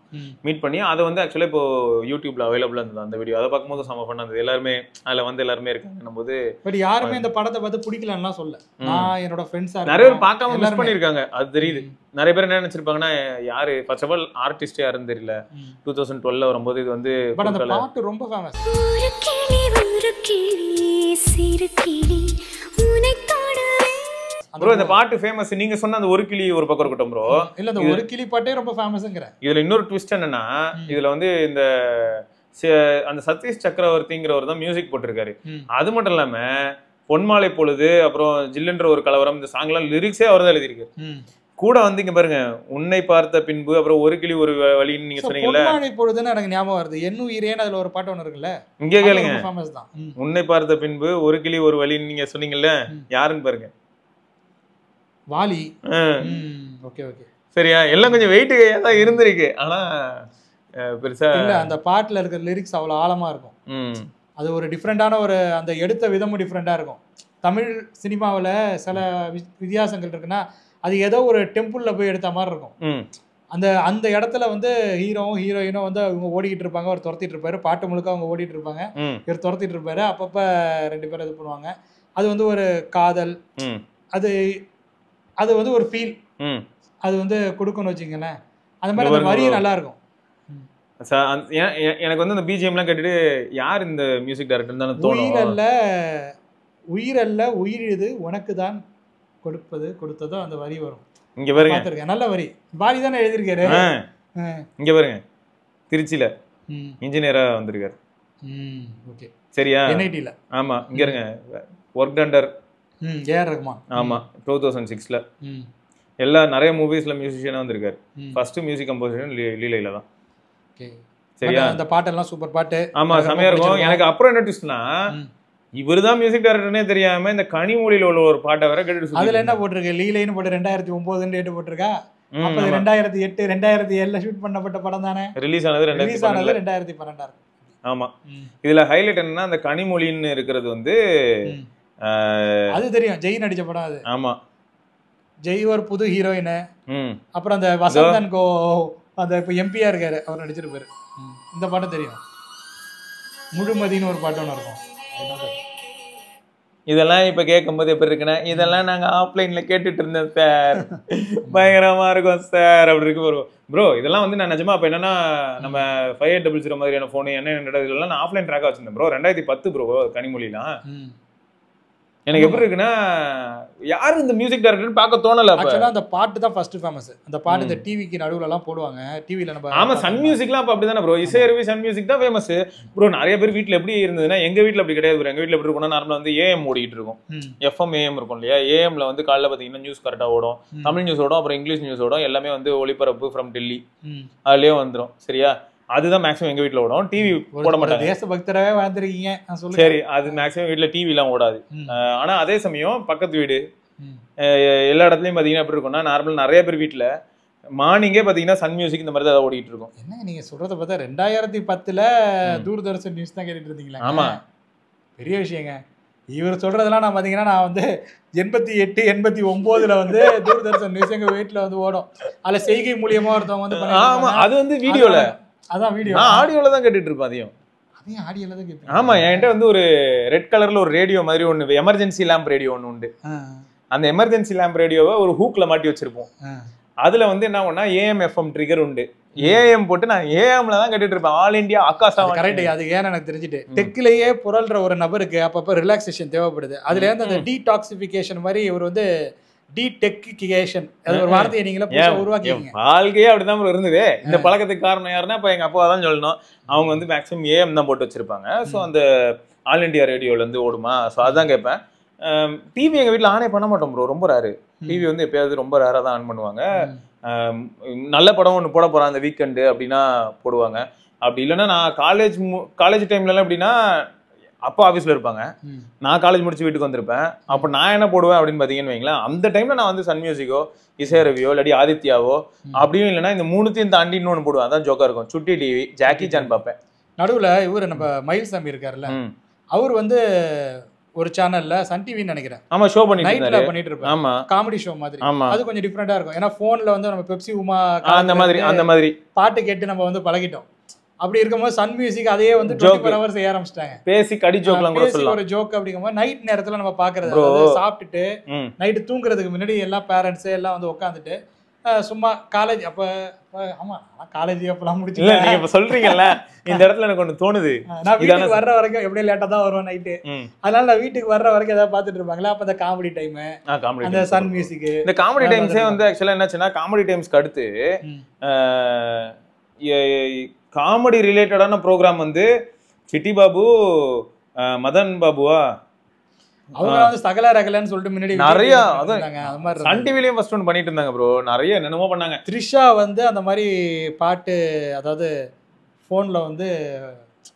மீட் பண்ணி அதை வந்து ஆக்சுவலாக இப்போ யூடியூப்ல அவைலபிளாக இருந்தது அந்த வீடியோ. அதை பார்க்கும்போது செம்ம ஃபன் இருந்தது. எல்லாருமே அதில் வந்து எல்லாருமே இருக்காங்க போது. பட் யாருமே இந்த படத்தை பார்த்து பிடிக்கலன்னா சொல்ல, நான் என்னோட ஃப்ரெண்ட்ஸாக நிறைய பேர் பார்க்காம மிஸ் பண்ணியிருக்காங்க, அது தெரியுது. நிறைய பேர் என்ன நினைச்சிருப்பாங்கன்னா, யாரு ஃபர்ஸ்ட் ஆஃப் ஆல் ஆர்டிஸ்ட் யாருன்னு தெரியல. 2012 வரும்போது இது வந்து அந்த பாட்டு ரொம்ப ஃபேமஸ். ப்ரோ இந்த பாட்டு ஃபேமஸ். நீங்க சொன்ன அந்த ஒரு கிளி ஒரு பக்கம் இருக்கட்டும் ப்ரோ. இல்ல அந்த ஒரு கிளி பாட்டே ரொம்ப ஃபேமஸ்ங்கற. இதுல இன்னொரு ட்விஸ்ட் என்னன்னா, இதுல வந்து இந்த அந்த சதீஷ் சக்கரவர்த்திங்கிறவர் தான் மியூசிக் போட்டிருக்காரு. அது மட்டும் இல்லாம பொன்மாலை பொழுது, அப்புறம் ஜில்லுன்ற ஒரு கலவரம், இந்த சாங்லாம் லிரிக்ஸே அவர் தான் எழுதியிருக்கு. கூட வந்து இங்க பாருங்க, உன்னை பார்த்த பின்பு, அப்புறம் ஒரு கிளி ஒரு வழின்னு நீங்க சொன்னீங்கல்ல, பொன்மாலை பொழுதுன்னு எனக்கு ஞாபகம் வருது. என்னுயிரேன்னு அதுல ஒரு பாட்டு ஒன்று இருக்குல்ல, இங்கே கேளுங்க. உன்னை பார்த்த பின்பு ஒரு கிளி ஒரு வழின்னு நீங்க சொன்னீங்கல்ல, யாருன்னு பாருங்க, வாலி. ஓகே ஓகே சரியா? எல்லாம் கொஞ்சம் வெயிட் தான் இருந்திருக்கு, ஆனா பெருசா இல்ல. அந்த பாட்டுல இருக்கிற லிரிக்ஸ் அவ்வளவு ஆழமா இருக்கும். அது ஒரு டிஃப்ரெண்டான ஒரு, அந்த எடுத்த விதமும் டிஃப்ரெண்டா இருக்கும். தமிழ் சினிமாவில் சில வித்தியாசங்கள் இருக்குன்னா, அது ஏதோ ஒரு டெம்பிள்ல போய் எடுத்த மாதிரி இருக்கும். அந்த இடத்துல வந்து ஹீரோவும் ஹீரோயினும் வந்து அவங்க ஓடிக்கிட்டு இருப்பாங்க, அவர் துரத்திட்டு இருப்பாரு, பாட்டு முழுக்க அவங்க ஓடிட்டு இருப்பாங்க, இவர் துரத்திட்டு இருப்பாரு, அப்பப்ப 2 பேரும் இது பண்ணுவாங்க. அது வந்து ஒரு காதல், அது வந்து ஒரு ஃபீல் அது வந்து கொடுக்கணும்னு வச்சுங்களேன். அந்த மாதிரி அந்த வரி நல்லா இருக்கும். எனக்கு வந்து அந்த பிஜிஎம்லாம் கேட்டுட்டு யார் இந்த மியூசிக் டைரக்டர் தான் தோணும். உயிரல்ல உயிரிது உனக்கு தான் கொடுத்ததோ அந்த வரி வரும். இங்க பாருங்க, நல்ல வரி. வாலி தானே எழுதியிருக்காரு. இங்க பாருங்க, திருச்சியில இன்ஜினியரா வந்திருக்காரு. ஓகே சரியா? என்ஐடில. ஆமா, இங்க இருங்க, ஒர்க் அண்டர் ஏஆர் ரஹ்மான். ஆமா, 2006ல எல்லா நிறைய மூவிஸ்ல மியூசிஷியனா வந்திருக்காரு. ஃபர்ஸ்ட் மியூசிக் கம்போசிஷன் லீலையில தான். சரியா? அந்த பாட்டெல்லாம் சூப்பர் பாட்டு. ஆமா, செமையா இருக்கும். எனக்கு அப்புறம் என்ன ட்விஸ்ட்னா, இவருதான் மியூசிக் டைரக்டர்னே தெரியாம இந்த கனிமொழியில உள்ள ஒரு பாட்டை வர கேட்டு அதுல என்ன போட்டிருக்கு, லீலைன்னு போட்டு 2009 டேட் போட்டிருக்கா. அப்ப 2008 2007 ஷூட் பண்ணப்பட்ட படம் தானே. ரிலீஸ் ஆனது 2012. ஆமா. இதுல ஹைலைட் என்னன்னா அந்த கனிமொழின்னு இருக்கிறது வந்து அது தெரியும், ஜெய் நடிச்ச படம் அது. ஆமா, ஜெய் ஒரு புது ஹீரோயின். அப்புறம் அந்த வசந்தன் கோ அந்த இப்ப எம்பியா இருக்காரு, அவர் நடிச்சிருப்பாரு. இந்த பாட்டு தெரியும், முழுமதின்னு ஒரு பாட்டு ஒன்று இருக்கும். இதெல்லாம் இப்ப கேட்கும்போது எப்படி இருக்குன்னா, இதெல்லாம் நாங்க ஆஃப்லைன்ல கேட்டுட்டு இருந்தோம் சார், பயங்கரமா இருக்கும் சார் அப்படி இருக்கு வரும் ப்ரோ. இதெல்லாம் வந்து நான் நிஜமா அப்ப என்னன்னா நம்ம 5800 மாதிரியான போன் என்ன இதெல்லாம் நான் ஆஃப்லைன் ட்ராக்கா வச்சிருந்தேன் ப்ரோ. 2010 ப்ரோ கனிமொழிலாம். எனக்கு எப்படி இருக்குன்னா, யாரும் இந்த மியூசிக் டைரக்டர்னு பார்க்க தோணல. ஆக்சுவலா அந்த பாட்டு தான் ஃபர்ஸ்ட் ஃபேமஸ். அந்த பாட்டு இந்த டிவிக்கு நடுவுல எல்லாம் போடுவாங்க, டிவில நம்ம. ஆமா, சன் மியூசிக்லாம் அப்ப அப்படிதானே ப்ரோ. இசையருவி சன் மியூசிக் தான் ஃபேமஸ் ப்ரோ. நிறைய பேர் வீட்ல எப்படி இருந்ததுன்னா, எங்க வீட்ல அப்படி கிடையாது ப்ரோ. எங்க வீட்ல எப்படி இருக்கும்னா, நார்மலா வந்து ஏஎம் ஓடிட்டு இருக்கும், எஃப்எம் ஏஎம் இருக்கும் இல்லையா. ஏஎம்ல வந்து காலைல பாத்தீங்கன்னா நியூஸ் கரெக்டா ஓடும், தமிழ் நியூஸ் ஓடும், அப்புறம் இங்கிலீஷ் நியூஸ் ஓடும், எல்லாமே வந்து ஒளிபரப்பு ஃப்ரம் டெல்லி அதுலயே வந்துடும். சரியா? அதுதான் மேக்ஸிமம் எங்க வீட்ல ஓடும். டிவி போட மாட்டாங்க. தேசபக்தராவே வாழ்ந்துருக்கீங்க. சரி, அது மேக்ஸிமம் வீட்ல டிவி எல்லாம் ஓடாது. ஆனா அதே சமயம் பக்கத்து வீடு எல்லா இடத்துலயும் பாத்தீங்கன்னா எப்படி இருக்கும்னா, நார்மல் நிறைய பேர் வீட்ல மார்னிங்கே பாத்தீங்கன்னா சன் மியூசிக் இந்த மாதிரி தான் ஓடிட்டு இருக்கும். என்னங்க நீங்க சொல்றத பார்த்தா 2010ல தூர்தர்ஷன் நியூஸ் தான் கேட்டுட்டு இருந்தீங்களா? ஆமா, பெரிய விஷயங்க. இவர் சொல்றதெல்லாம் நான் பாத்தீங்கன்னா, நான் வந்து 88 89ல வந்து தூர்தர்ஷன் நியூஸ் எங்க வீட்டுல வந்து ஓடும். அதுல செய்கை மூலியமா ஒருத்தவங்க வந்து. ஆமா, அது வந்து வீடியோல. அதான் வீடியோ. நான் ஆடியோல தான் கேட்டுட்டு இருப்பேன் அதையும். அதையும் ஆடியோல தான் கேட்பேன். ஆமா, என்கிட்ட வந்து ஒரு ரெட் கலர்ல ஒரு ரேடியோ மாதிரி ஒன்று, எமர்ஜென்சி லேம்ப் ரேடியோ ஒன்று உண்டு. அந்த எமர்ஜென்சி லேம்ப் ரேடியோவை ஒரு ஹூக்ல மாட்டி வச்சிருப்போம். அதுல வந்து என்ன பண்ணா ஏஎம் எஃப்எம் ட்ரிகர் உண்டு. ஏஎம் போட்டு நான் ஏஎம்ல தான் கேட்டுட்டு இருப்பேன். All India akasha. கரெக்ட். அது ஏன்னு எனக்கு தெரிஞ்சுட்டு, டெக்லயே புரள்ற ஒரு நபருக்கு அப்பப்ப ரிலாக்ஸேஷன் தேவைப்படுது. அதுல இருந்து அந்த டீடாக்சிபிகேஷன் மாதிரி இவர் வந்து டீடெக்கிகேஷன் அது ஒரு வார்த்தையை நீங்களே புதுசா உருவாக்கிங்க. வாழ்க்கையே அப்படிதான் இருந்தது. இந்த பழக்கத்துக்கு காரணம் யாருன்னா இப்ப எங்க அப்பா தான் சொல்லணும். அவங்க வந்து மேக்ஸிமம் ஏஎம் தான் போட்டு வச்சிருப்பாங்க. ஸோ அந்த ஆல் இண்டியா ரேடியோல இருந்து ஓடுமா, ஸோ அதான் கேட்பேன். டிவி எங்க வீட்டுல ஆனே பண்ண மாட்டோம் ப்ரோ. ரொம்ப ரேரு. டிவி வந்து எப்பயாவது ரொம்ப ரேரா தான் ஆன் பண்ணுவாங்க. நல்ல படம் ஒன்று போட போறான் அந்த வீக்கெண்டு அப்படின்னா போடுவாங்க. அப்படி இல்லைன்னா நான் காலேஜ் டைம்லலாம் எப்படின்னா, அப்பா ஆஃபீஸில் இருப்பாங்க, நான் காலேஜ் முடிச்சு வீட்டுக்கு வந்திருப்பேன். அப்போ நான் என்ன போடுவேன் அப்படின்னு பார்த்தீங்கன்னு வைங்களேன், அந்த டைமில் நான் வந்து சன் மியூசிக்கோ இசையரவியோ இல்லாட்டி ஆதித்யாவோ அப்படியும் இல்லைன்னா இந்த மூணுத்தையும் தாண்டி இன்னொன்று போடுவேன். அதான் ஜோக்கா இருக்கும். சுட்டி டிவி, ஜாக்கி சான் பார்ப்பேன். நடுவில் இவர் நம்ம மயில்சாமி இருக்காருல்ல, அவர் வந்து ஒரு சேனல்ல சன் டிவின்னு நினைக்கிறேன். ஆமா, ஷோ பண்ணிட்டு இருப்பாரு. ஆமா, காமெடி ஷோ மாதிரி. அது கொஞ்சம் டிஃப்ரெண்டா இருக்கும். ஏன்னா போன்ல வந்து நம்ம பெப்சி உமா அந்த மாதிரி பாட்டு கேட்டு நம்ம வந்து பழகிட்டோம். அப்படி இருக்கும்போது சன் மியூசிக் அதையே வந்து 24 hours செய்ய ஆரம்பிச்சிட்டாங்க. பேசி கடி ஜோக்லாம் கூட சொல்லலாம். ஒரு ஜோக் அப்படிங்கும்போது நைட் நேரத்துல நம்ம பாக்குறது, சாப்பிட்டுட்டு நைட்டு தூங்குறதுக்கு முன்னாடி எல்லா பேரண்ட்ஸ் எல்லாம் வந்து உட்காந்துட்டு சும்மா காலேஜ் அப்ப ஆமா காலேஜ் அப்பெல்லாம் முடிச்சு நீங்க இப்ப சொல்றீங்கல்ல, இந்த இடத்துல எனக்கு ஒண்ணு தோணுது. நான் வீட்டுக்கு வர்ற வரைக்கும் எப்படியும் லேட்டா தான் வருவேன் நைட்டு. அதனால நான் வீட்டுக்கு வர்ற வரைக்கும் ஏதாவது பாத்துட்டு இருப்பாங்களா, அப்ப இந்த காமெடி டைம், அந்த சன் மியூசிக். இந்த காமெடி டைம்ஸே வந்து ஆக்சுவலா என்னாச்சுன்னா, காமெடி டைம்ஸ்க்கு அடுத்து காமெடி ரிலேட்டடான ப்ரோக்ராம் வந்து சிட்டி பாபு, மதன் பாபுவா, அவங்க வந்து சகல ரகலன்னு சொல்லிட்டு முன்னாடி நிறைய சன் டிவிலயும் ஃபர்ஸ்ட் ஒன் பண்ணிட்டு இருந்தாங்க ப்ரோ. நிறைய என்னென்னமோ பண்ணாங்க. த்ரிஷா வந்து அந்த மாதிரி பாட்டு, அதாவது போன்ல வந்து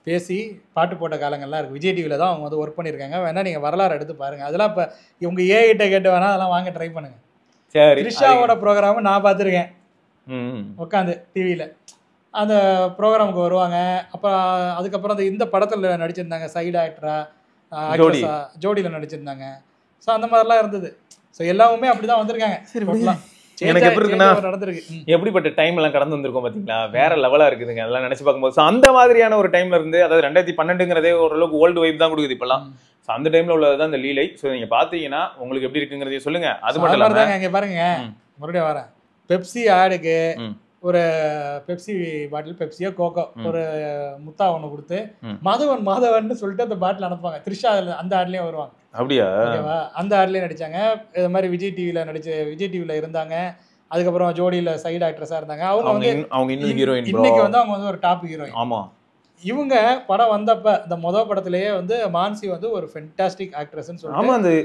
பேசி பாட்டு போட்ட காலங்கள்லாம் இருக்கு. விஜய் டிவில தான் அவங்க வந்து ஒர்க் பண்ணியிருக்காங்க. வேணா நீங்க வரலாறு எடுத்து பாருங்க. அதெல்லாம் இப்ப இவங்க ஏகிட்ட கேட்டு வேணா அதெல்லாம் வாங்க ட்ரை பண்ணுங்க. சரி, த்ரிஷாவோட ப்ரோக்ராம் நான் பார்த்துருக்கேன் உட்காந்து டிவியில. அந்த ப்ரோக்ராமுக்கு வருவாங்க. அப்புறம் அதுக்கப்புறம் இந்த படத்துல நடிச்சிருந்தாங்க, சைடு ஆக்டரா ஜோடியில நடிச்சிருந்தாங்க. ஸோ அந்த மாதிரிலாம் இருந்தது. ஸோ எல்லாமே அப்படிதான் வந்திருக்காங்க. எனக்கு எப்படி இருக்குன்னா, எப்படிப்பட்ட டைம் எல்லாம் கடந்து வந்திருக்கோம் பாத்தீங்களா, வேற லெவலா இருக்குதுங்க அதெல்லாம் நினைச்சு பார்க்கும்போது. ஸோ அந்த மாதிரியான ஒரு டைம்ல இருந்து, அதாவது 2012ங்கிறதே ஓரளவுக்கு ஓல்டு வைப் தான் கொடுக்குது இப்பெல்லாம். ஸோ அந்த டைம்ல உள்ளதுதான் இந்த லீலை. ஸோ நீங்க பாத்தீங்கன்னா உங்களுக்கு எப்படி இருக்குங்கிறதையும் சொல்லுங்க. அது மட்டும் இல்லாம இங்க பாருங்க, மறுபடியும் வரேன், பெப்சி ஆடுக்கு ஒரு பெப்சி பாட்டில், பெப்சியோ கோகோ ஒரு முத்தா ஒண்ணு கொடுத்து மாதவன் சொல்லிட்டு அந்த பாட்டில் அனுப்புவாங்க. த்ரிஷா அந்த ஆட்லயும் வருவாங்க. அப்படியா? அந்த ஆட்லயும் நடிச்சாங்க. இது மாதிரி விஜய் டிவில இருந்தாங்க. அதுக்கப்புறம் ஜோடியில சைடு ஆக்ட்ரஸா இருந்தாங்க. அவங்க வந்து இன்னைக்கு வந்து அவங்க வந்து ஒரு டாப் ஹீரோயின். ஆமா, இவங்க படம் வந்தப்ப இந்த முதல் படத்திலேயே வந்து மான்சி வந்து ஒரு ஃபென்டாஸ்டிக் ஆக்ட்ரஸ்ன்னு சொல்லிட்டு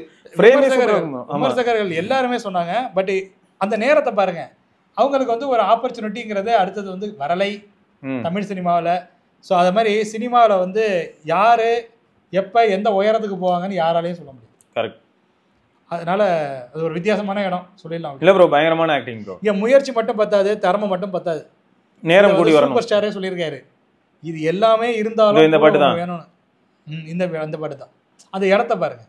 விமர்சகர்கள் எல்லாருமே சொன்னாங்க. பட் அந்த நேரத்தை பாருங்க, அவங்களுக்கு வந்து ஒரு ஆப்பர்ச்சுனிட்டிங்கிறது அடுத்தது வந்து வரலை. தமிழ் சினிமாவில். ஸோ அது மாதிரி சினிமாவில் வந்து யார் எப்போ எந்த உயரத்துக்கு போவாங்கன்னு யாராலையும் சொல்ல முடியும். கரெக்ட். அதனால அது ஒரு வித்தியாசமான இடம் சொல்லிடலாம். இல்லை ப்ரோ, பயங்கரமான ஆக்டிங் ப்ரோ. இங்கே முயற்சி மட்டும் பத்தாது, திறமை மட்டும் பத்தாது, நேரம் கூடி வரணும். சூப்பர் ஸ்டாரே சொல்லியிருக்காரு, இது எல்லாமே இருந்தாலும் இந்த பாட்டு தான் வேணும்னு. அந்த பாட்டு தான். அந்த இடத்த பாருங்க.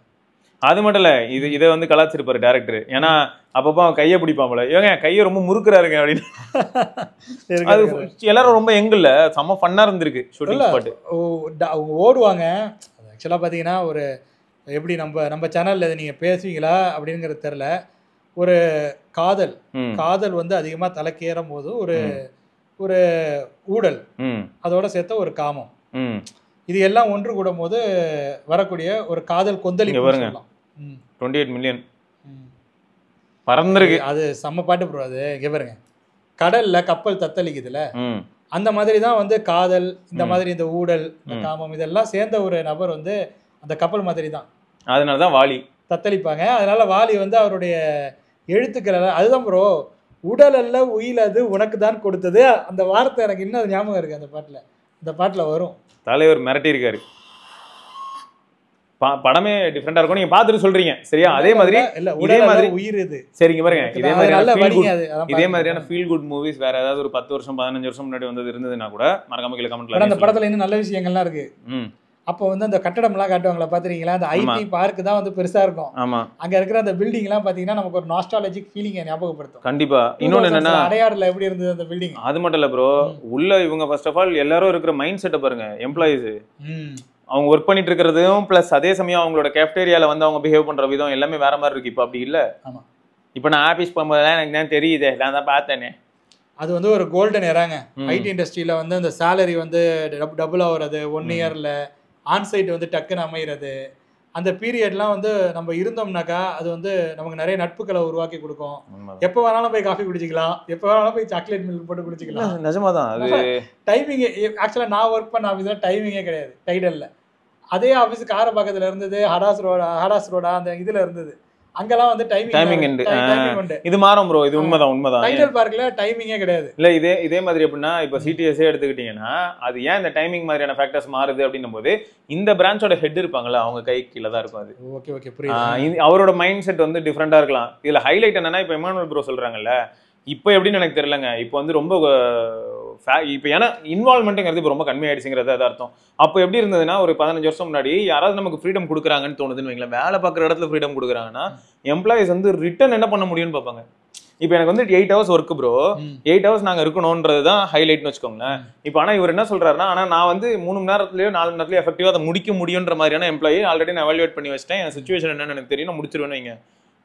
அது மட்டும் இல்ல, இதை வந்து கலாச்சிருப்பாரு டேரக்டர். ஏன்னா அப்பப்போ அவன் கையை பிடிப்பான்ல, ஏங்க கையை ரொம்ப முறுக்குறாருங்க அப்படின்னு. அது எல்லாரும் ரொம்ப எங்கல்ல செம்ம ஃபன்னா இருந்திருக்கு ஷூட்டிங் ஸ்பாட். அவங்க ஓடுவாங்க. ஆக்சுவலா பாத்தீங்கன்னா ஒரு எப்படி நம்ம சேனல்ல இதை நீங்க பேசுவீங்களா அப்படிங்கிறது தெரியல. ஒரு காதல் வந்து அதிகமா தலைக்கேறும் போது ஒரு ஊடல், அதோட சேர்த்த ஒரு காமம், இது எல்லாம் ஒன்று கூடும் போது வரக்கூடிய ஒரு காதல் கொந்தளிப்பு சொல்லலாம். 28 மில்லியன் பறந்துருக்கு. அது செம்ம பாட்டு ப்ரோ. அது இங்க பாருங்க, கடல்ல கப்பல் தத்தளிக்குதுல, அந்த மாதிரி தான் வந்து காதல், இந்த மாதிரி இந்த ஊடல், இந்த காமம் இதெல்லாம் சேர்ந்த ஒரு நபர் வந்து அந்த கப்பல் மாதிரி தான். அதனாலதான் வாலி தத்தளிப்பாங்க. அதனால வாலி வந்து அவருடைய எழுத்துக்கள் அதுதான் ப்ரோ, உடல் அல்ல உயில் அது உனக்கு தான் கொடுத்தது. அந்த வார்த்தை எனக்கு இன்னும் ஞாபகம் இருக்கு. அந்த பாட்டுல வரும். தலைவர் மிரட்டி இருக்காரு. படமே டிஃபரெண்டா இருக்கும், நீங்க பாத்துட்டு சொல்றீங்க சரியா? அதே மாதிரி உயிர் இது சரிங்க பாருங்க. இதே மாதிரியான ஃபீல் குட் மூவிஸ் வேற ஏதாவது ஒரு 10 வருஷம் 15 வருஷம் முன்னாடி வந்து இருந்ததுன்னா கூட மறக்காம கீழ கமெண்ட்ல. அந்த படத்துல இன்னும் நல்ல விஷயங்கள்லாம் இருக்கு. அப்போ வந்து அந்த கட்டடம் எல்லாம் காட்டுவாங்களா பாத்துறீங்களா? அந்த ஐடி பார்க் தான் வந்து பெருசா இருக்கும். ஆமா, அங்க இருக்கிற அந்த பில்டிங் எல்லாம் பாத்தீங்கன்னா நமக்கு ஒரு நாஸ்டாலஜிக் ஃபீலிங் ஞாபகப்படுத்தும். கண்டிப்பா. இன்னொன்னு என்னன்னா, அடையாறுல எப்படி இருந்தது அந்த பில்டிங், அது மட்டும் இல்ல ப்ரோ, உள்ள இவங்க ஃபர்ஸ்ட் ஆஃப் ஆல் எல்லாரும் இருக்கிற மைண்ட் செட்டை பாருங்க. எம்ப்ளாயிஸ் அவங்க ஒர்க் பண்ணிட்டு இருக்கிறதும் பிளஸ் அதே சமயம் அவங்களோட கேஃப்டேரியால வந்து அவங்க பிஹேவ் பண்ற விதம் எல்லாமே வேற மாதிரி இருக்கு. இப்ப அப்படி இல்ல. இப்ப நான் ஆபீஸ் போகும்போதெல்லாம் எனக்கு தான் தெரியுது, நான் தான் பார்த்தேனே. அது வந்து ஒரு கோல்டன் ஏராங்க ஐடி இண்டஸ்ட்ரியில. வந்து அந்த சேலரி வந்து டபுள் ஆகுறது, 1 இயர்ல ஆன்சைட் வந்து டக்குன்னு அமைகிறது, அந்த பீரியட்லாம் வந்து நம்ம இருந்தோம்னாக்கா அது வந்து நமக்கு நிறைய நட்புகளை உருவாக்கி கொடுக்கும். எப்போ வேணாலும் போய் காஃபி குடிச்சிக்கலாம், எப்போ வேணாலும் போய் சாக்லேட் மில்க் போட்டு குடிச்சிக்கலாம். நிஜமாதான். அது டைமிங் ஆக்சுவலாக நான் ஒர்க் பண்ண ஆஃபீஸில் டைமிங்கே கிடையாது. டைடலில் அதே ஆஃபீஸ் காரப்பாக்கத்தில் இருந்தது, ஹடாஸ் ரோடா அந்த இதில் இருந்தது. அங்கெல்லாம் வந்து டைமிங் உண்டு. இது மாறும் ப்ரோ, இது உண்மைதான். டைடல் பார்க்ல டைமிங்கே கிடையாது. இல்ல இதே மாதிரி எப்படின்னா, இப்ப சிடிஎஸ்ஏ எடுத்துக்கிட்டீங்கன்னா அது ஏன் இந்த டைமிங் மாதிரியான ஃபேக்டர்ஸ் மாறுது அப்படின்னும் போது இந்த பிரான்ச்சோட ஹெட் இருப்பாங்கல்ல, அவங்க கை கீழே தான் இருக்கும். அது ஓகே புரியுது. அவரோட மைண்ட் செட் வந்து டிஃப்ரெண்டா இருக்கலாம். இதுல ஹைலைட் என்னன்னா, இப்ப இமானுவல் ப்ரோ சொல்றாங்கல்ல, இப்போ எப்படின்னு எனக்கு தெரியலங்க. இப்போ வந்து ரொம்ப இப்போ ஏன்னா இன்வால்மெண்ட்டுங்கிறது இப்போ ரொம்ப கம்மியாயிடுச்சுங்கிறது அது அர்த்தம். அப்போ எப்படி இருந்ததுன்னா, ஒரு 15 வருஷம் முன்னாடி யாராவது நமக்கு ஃப்ரீடம் கொடுக்குறாங்கன்னு தோணுதுன்னு வைங்களேன், வேலை பார்க்குற இடத்துல ஃப்ரீடம் கொடுக்குறாங்கன்னா எம்ப்ளாயிஸ் வந்து ரிட்டர்ன் என்ன பண்ண முடியும்னு பார்ப்பாங்க. இப்போ எனக்கு வந்து 8 ஹவர்ஸ் ஒர்க் ப்ரோ, 8 ஹவர்ஸ் நாங்கள் இருக்கணும்ன்றது தான் ஹைலைட்னு வச்சுக்கோங்களேன். இப்போ ஆனால் இவர் என்ன சொல்றாருன்னா, ஆனால் நான் வந்து 3 மணி நேரத்துலயோ 4 மணி நேரத்துலயோ எஃபெக்டிவா அதை முடிக்க முடியுன்ற மாதிரியான எம்ப்ளாயி ஆல்ரெடி நான் எவாலுவேட் பண்ணி வச்சிட்டேன். என் சுச்சுவேஷன் என்னன்னு எனக்கு தெரியும், நான் முடிச்சிருவேன்னு வைங்க.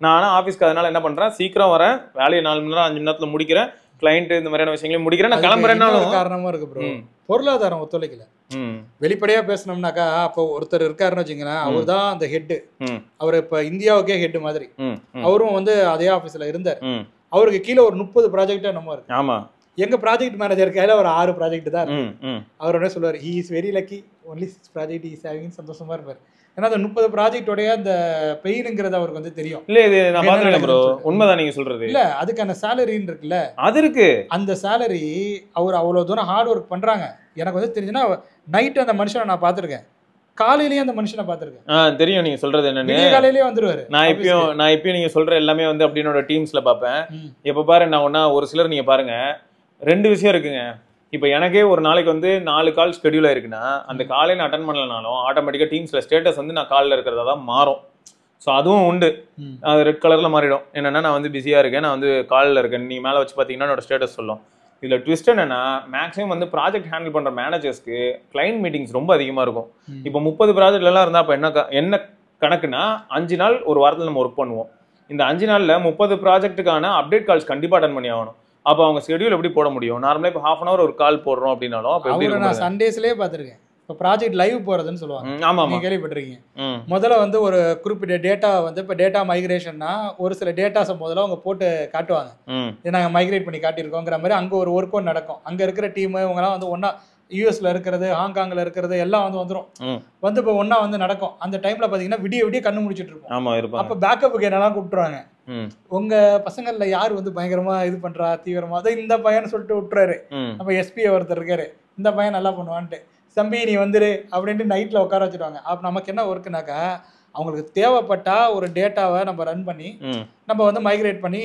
நான் ஆனால் ஆஃபீஸ்க்கு அதனால என்ன பண்றேன், சீக்கிரம் வரேன், வேலையை 4 மணி நேரம் 5 மணி நேரத்துல முடிக்கிறேன், கிளைண்ட் இந்த மாதிரியான விஷயங்களையும் முடிக்கிறேன், நான் கிளம்புறேன்னாலும் காரணமா இருக்கு ப்ரோ. பொருளாதாரம் ஒத்துழைக்கல. வெளிப்படையா பேசணும்னாக்கா, அப்போ ஒருத்தர் இருக்காருன்னு வச்சுங்களேன், அவர் தான் அந்த ஹெட். அவர் இப்ப இந்தியாவுக்கே ஹெட் மாதிரி. அவரும் வந்து அதே ஆபீஸ்ல இருந்தார். அவருக்கு கீழே ஒரு 30 ப்ராஜெக்ட் நம்ம இருக்கு. ஆமா, எங்க ப்ராஜெக்ட் மேனேஜர் கையில ஒரு 6 ப்ராஜெக்ட் தான் இருக்கு. அவர் என்ன சொல்லுவார், he is very lucky, only 6 project is having, சந்தோஷமா இருப்பார். ஏன்னா அந்த 30 ப்ராஜெக்டோடைய அந்த பெயினுங்கிறது அவருக்கு வந்து தெரியும். இல்ல இது நான் பாத்துறேன் ப்ரோ, உண்மைதான் நீங்க சொல்றது. இல்ல அதுக்கான சேலரின்னு இருக்குல்ல, அது இருக்கு. அந்த சேலரி அவர் அவ்வளவு தூரம் ஹார்ட் ஒர்க் பண்றாங்க. எனக்கு வந்து தெரிஞ்சுன்னா நைட் அந்த மனுஷனை நான் பாத்துருக்கேன், காலையிலேயே அந்த மனுஷனை பாத்துருக்கேன். தெரியும் நீங்க சொல்றது என்னன்னு. காலையிலேயே வந்துருவாரு. நான் இப்பயும் நீங்க சொல்ற எல்லாமே வந்து அப்படின்னோட டீம்ஸ்ல பாப்பேன். இப்ப பாரு, நான் ஒன்னா ஒரு சிலர் நீங்க பாருங்க, 2 விஷயம் இருக்குங்க. இப்போ எனக்கே ஒரு நாளைக்கு வந்து 4 கால் ஸ்கெடியூல் ஆயிருக்குன்னா, அந்த காலையில் அட்டன் பண்ணலனாலும் ஆட்டோமேட்டிக்காக டீம்ஸில் ஸ்டேட்டஸ் வந்து நான் காலில் இருக்கிறதா தான் மாறும். ஸோ அதுவும் உண்டு. அது ரெட் கலரில் மாறிடும். என்னென்னா நான் வந்து பிஸியாக இருக்கேன், நான் வந்து காலில் இருக்கேன், நீங்கள் மேலே வச்சு பார்த்தீங்கன்னா என்னோட ஸ்டேட்டஸ் சொல்லும். இதில் ட்விஸ்ட் என்னன்னா, மேக்ஸிமம் வந்து ப்ராஜெக்ட் ஹேண்டில் பண்ணுற மேனேஜர்ஸ்க்கு கிளைண்ட் மீட்டிங்ஸ் ரொம்ப அதிகமாக இருக்கும். இப்போ 30 ப்ராஜெக்ட்லாம் இருந்தால் அப்போ என்ன கணக்குன்னா, 5 நாள் ஒரு வாரத்தில் நம்ம ஒர்க் பண்ணுவோம். இந்த 5 நாளில் 30 ப்ராஜெக்ட்டுக்கான அப்டேட் கால்ஸ் கண்டிப்பாக அட்டன் பண்ணி ஆகணும். அப்போ அவங்க ஷெட்யூல் எப்படி போட முடியும்? நார்மலாக இப்போ 1/2 hour ஒரு கால் போடுறோம் அப்படின்னாலும் அப்போ எப்படி நான் சண்டேஸ்லேயே பார்த்துருக்கேன். இப்போ ப்ராஜெக்ட் லைவ் போகிறதுன்னு சொல்லுவாங்க. ஆமாம், நீங்கள் கேள்விப்பட்டிருக்கீங்க. முதல்ல வந்து ஒரு குறிப்பிட்ட டேட்டா வந்து இப்போ டேட்டா மைக்ரேஷன்னா ஒரு சில டேட்டாஸை முதல்ல அவங்க போட்டு காட்டுவாங்க, இதை நாங்கள் மைக்ரேட் பண்ணி காட்டியிருக்கோங்கிற மாதிரி. அங்கே ஒரு ஒர்க் ஒன்று நடக்கும். அங்கே இருக்கிற டீமு இவங்கெல்லாம் வந்து ஒன்றா, யூஎஸ்ல இருக்கிறது, ஹாங்காங்கில் இருக்கிறது எல்லாம் வந்து வந்துடும். வந்து இப்போ ஒன்றா வந்து நடக்கும். அந்த டைமில் பார்த்தீங்கன்னா விடிய கண்ணு முடிச்சுட்டு இருக்கும். அப்போ பேக்கப்புக்கு என்னெல்லாம் கூப்பிட்டுருவாங்க, உங்க பசங்கள்ல யார் வந்து பயங்கரமா இது பண்றா தீவிரமா, அதை இந்த பையன் சொல்லிட்டு விட்டுறாரு. நம்ம எஸ்பி ஒருத்தர் இருக்காரு, இந்த பையன் நல்லா பண்ணுவான்ட்டு, தம்பி நீ வந்துரு அப்படின்ட்டு நைட்ல உட்கார வச்சிருவாங்க. அப்ப நமக்கு என்ன ஒர்க்குனாக்கா, அவங்களுக்கு தேவைப்பட்டா ஒரு டேட்டாவை நம்ம ரன் பண்ணி நம்ம வந்து மைக்ரேட் பண்ணி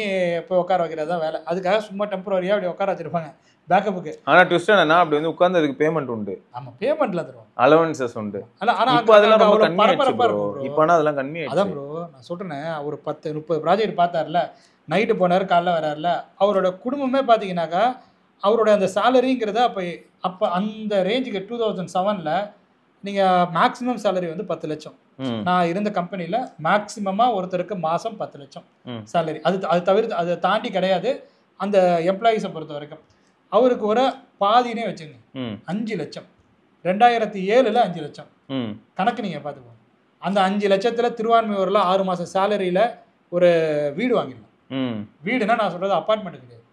போய் உட்கார வைக்கிறது தான் வேலை. அதுக்காக சும்மா டெம்பரரியா அப்படி உட்கார வச்சிருப்பாங்க பேக்கப்புக்கு. ஆனா ட்விஸ்ட் என்னன்னா அப்படி வந்து உட்கார்ந்து அதுக்கு பேமெண்ட் உண்டு. ஆமா, பேமெண்ட்ல தருவாங்க, அலவன்சஸ் உண்டு. ஆனா இப்போ அதெல்லாம் ரொம்ப கம்மியாச்சு ப்ரோ. இப்போனா அதெல்லாம் கம்மியாச்சு. அதான் ப்ரோ நான் சொல்றேன், ஒரு 10-30 ப்ராஜெக்ட் பார்த்தாருல, நைட்டு போனாரு காலைல வராருல, அவரோட குடும்பமே பார்த்தீங்கன்னாக்கா அவரோட அந்த சேலரிங்கிறத அப்போ அந்த ரேஞ்சுக்கு 2007ல் நீங்கள் மேக்ஸிமம் சேலரி வந்து 10 லட்சம். நான் இருந்த கம்பெனியில் மேக்ஸிமமாக ஒருத்தருக்கு மாதம் 10 லட்சம் சேலரி. அது தவிர்த்து அதை தாண்டி கிடையாது அந்த எம்ப்ளாயீஸை பொறுத்த வரைக்கும். அவருக்கு ஒரு பாதினே வச்சுங்க 5 லட்சம். 2007ல் 5 லட்சம் கணக்கு நீங்கள் பார்த்துக்கோங்க. அந்த 5 லட்சத்தில் திருவான்மையூரில் 6 மாதம் சேலரியில் ஒரு வீடு வாங்கிடலாம். வீடுனா நான் சொல்றது அப்பார்ட்மெண்ட் கிடையாது.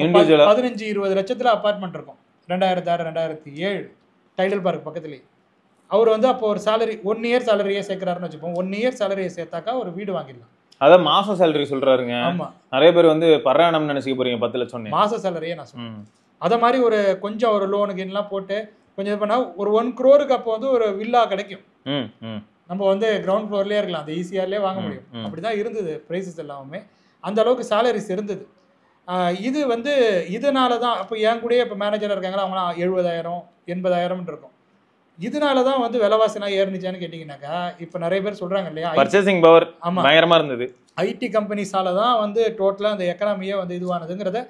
15-20 லட்சத்துல அப்பார்ட்மெண்ட் இருக்கும். 2006 2007 டைடல் பார்க் பக்கத்துலேயே. அவர் வந்து அப்போ ஒரு சேலரி 1 இயர் சேலரியே சேர்க்கிறாருன்னு வச்சுப்போம். 1 இயர் சேலரியை சேர்த்தாக்கா ஒரு வீடு வாங்கிடலாம். அதான் மாசம் சேலரி சொல்றாருங்க. ஆமா, நிறைய பேர் வந்து பர்றானம் நினைச்சுக்க போறீங்க 10 லட்சம் மாச சேலரியே நான் சொல்றேன். அத மாதிரி ஒரு கொஞ்சம் ஒரு லோனுக்கு எல்லாம் போட்டு கொஞ்சம் இது பண்ணா ஒரு 1 crore அப்போ வந்து ஒரு வில்லா கிடைக்கும். நம்ம வந்து கிரவுண்ட் ஃப்ளோர்லயே இருக்கலாம், அந்த ஈஸியார்லயே வாங்க முடியும். அப்படிதான் இருந்தது பிரைசஸ் எல்லாமே. அந்த அளவுக்கு சேலரிஸ் இருந்தது. இது வந்து இதனால தான் அப்போ என் கூட இப்போ மேனேஜராக இருக்காங்களா, அவங்களாம் 70,000 80,000 இருக்கும். இதனால தான் வந்து விலைவாசினா ஏறிச்சான்னு கேட்டிங்கனாக்கா, இப்போ நிறைய பேர் சொல்கிறாங்க இல்லையா, பர்ச்சேசிங் பவர் பயங்கரமாக இருந்தது. ஐடி கம்பெனிஸால தான் வந்து டோட்டலாக அந்த எக்கனாமியே வந்து இதுவானதுங்கிறத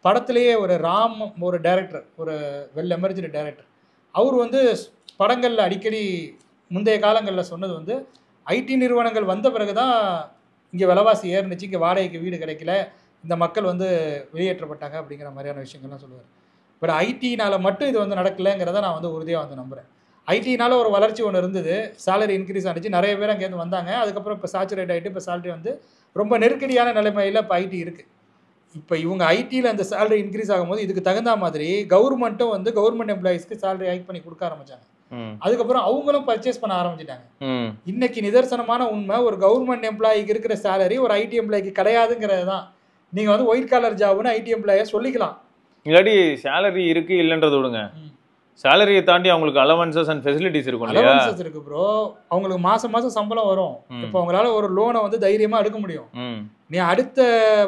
படத்துலேயே ஒரு டைரக்டர், ஒரு வெல் எமர்ஜ்டு டைரக்டர், அவர் வந்து படங்களில் அடிக்கடி முந்தைய காலங்களில் சொன்னது வந்து ஐடி நிறுவனங்கள் வந்த பிறகு தான் இங்கே விலைவாசி ஏறினுச்சு, இங்கே வாடகைக்கு வீடு கிடைக்கல, இந்த மக்கள் வந்து வெளியேற்றப்பட்டாங்க அப்படிங்கிற மாதிரியான விஷயங்கள்லாம் சொல்லுவார். பட் ஐடினால மட்டும் இது வந்து நடக்கலைங்கிறத நான் வந்து உறுதியாக வந்து நம்புகிறேன். ஐடினால ஒரு வளர்ச்சி ஒன்று இருந்தது, சேலரி இன்க்ரீஸ் ஆனிச்சு, நிறைய பேர் அங்கேருந்து வந்தாங்க. அதுக்கப்புறம் இப்போ சேச்சுரேட் ஆகிட்டு இப்போ சேலரி வந்து ரொம்ப நெருக்கடியான நிலைமையில் இப்போ ஐடி இருக்குது. இப்போ இவங்க ஐடியில் அந்த சேலரி இன்க்ரீஸ் ஆகும்போது இதுக்கு தகுந்த மாதிரி கவர்மெண்ட்டும் வந்து கவர்மெண்ட் எம்ப்ளாயிஸ்க்கு சேலரி ஹைக் பண்ணி கொடுக்க ஆரம்பிச்சாங்க. அதுக்கப்புறம் அவங்களும் பர்ச்சேஸ் பண்ண ஆரம்பிச்சிட்டாங்க. இன்னைக்கு நிதர்சனமான உண்மை, ஒரு கவர்மெண்ட் எம்ப்ளாய்க்கு இருக்கிற சேலரி ஒரு ஐடி எம்ப்ளாய்க்கு கிடையாதுங்கிறது தான். நீங்க வந்து ஒயிட் காலர் ஜாப்னு ஐடி எம்ப்ளாயை சொல்லிக்கலாம், இல்லாட்டி சேலரி இருக்கு இல்லைன்றத விடுங்க, சேலரியை தாண்டி அவங்களுக்கு அலவன்சஸ் அண்ட் ஃபெசிலிட்டிஸ் இருக்கும். அலவன்சஸ் இருக்கு ப்ரோ, அவங்களுக்கு மாசம் மாசம் சம்பளம் வரும். இப்போ அவங்களால ஒரு லோனை வந்து தைரியமா எடுக்க முடியும். நீ அடுத்த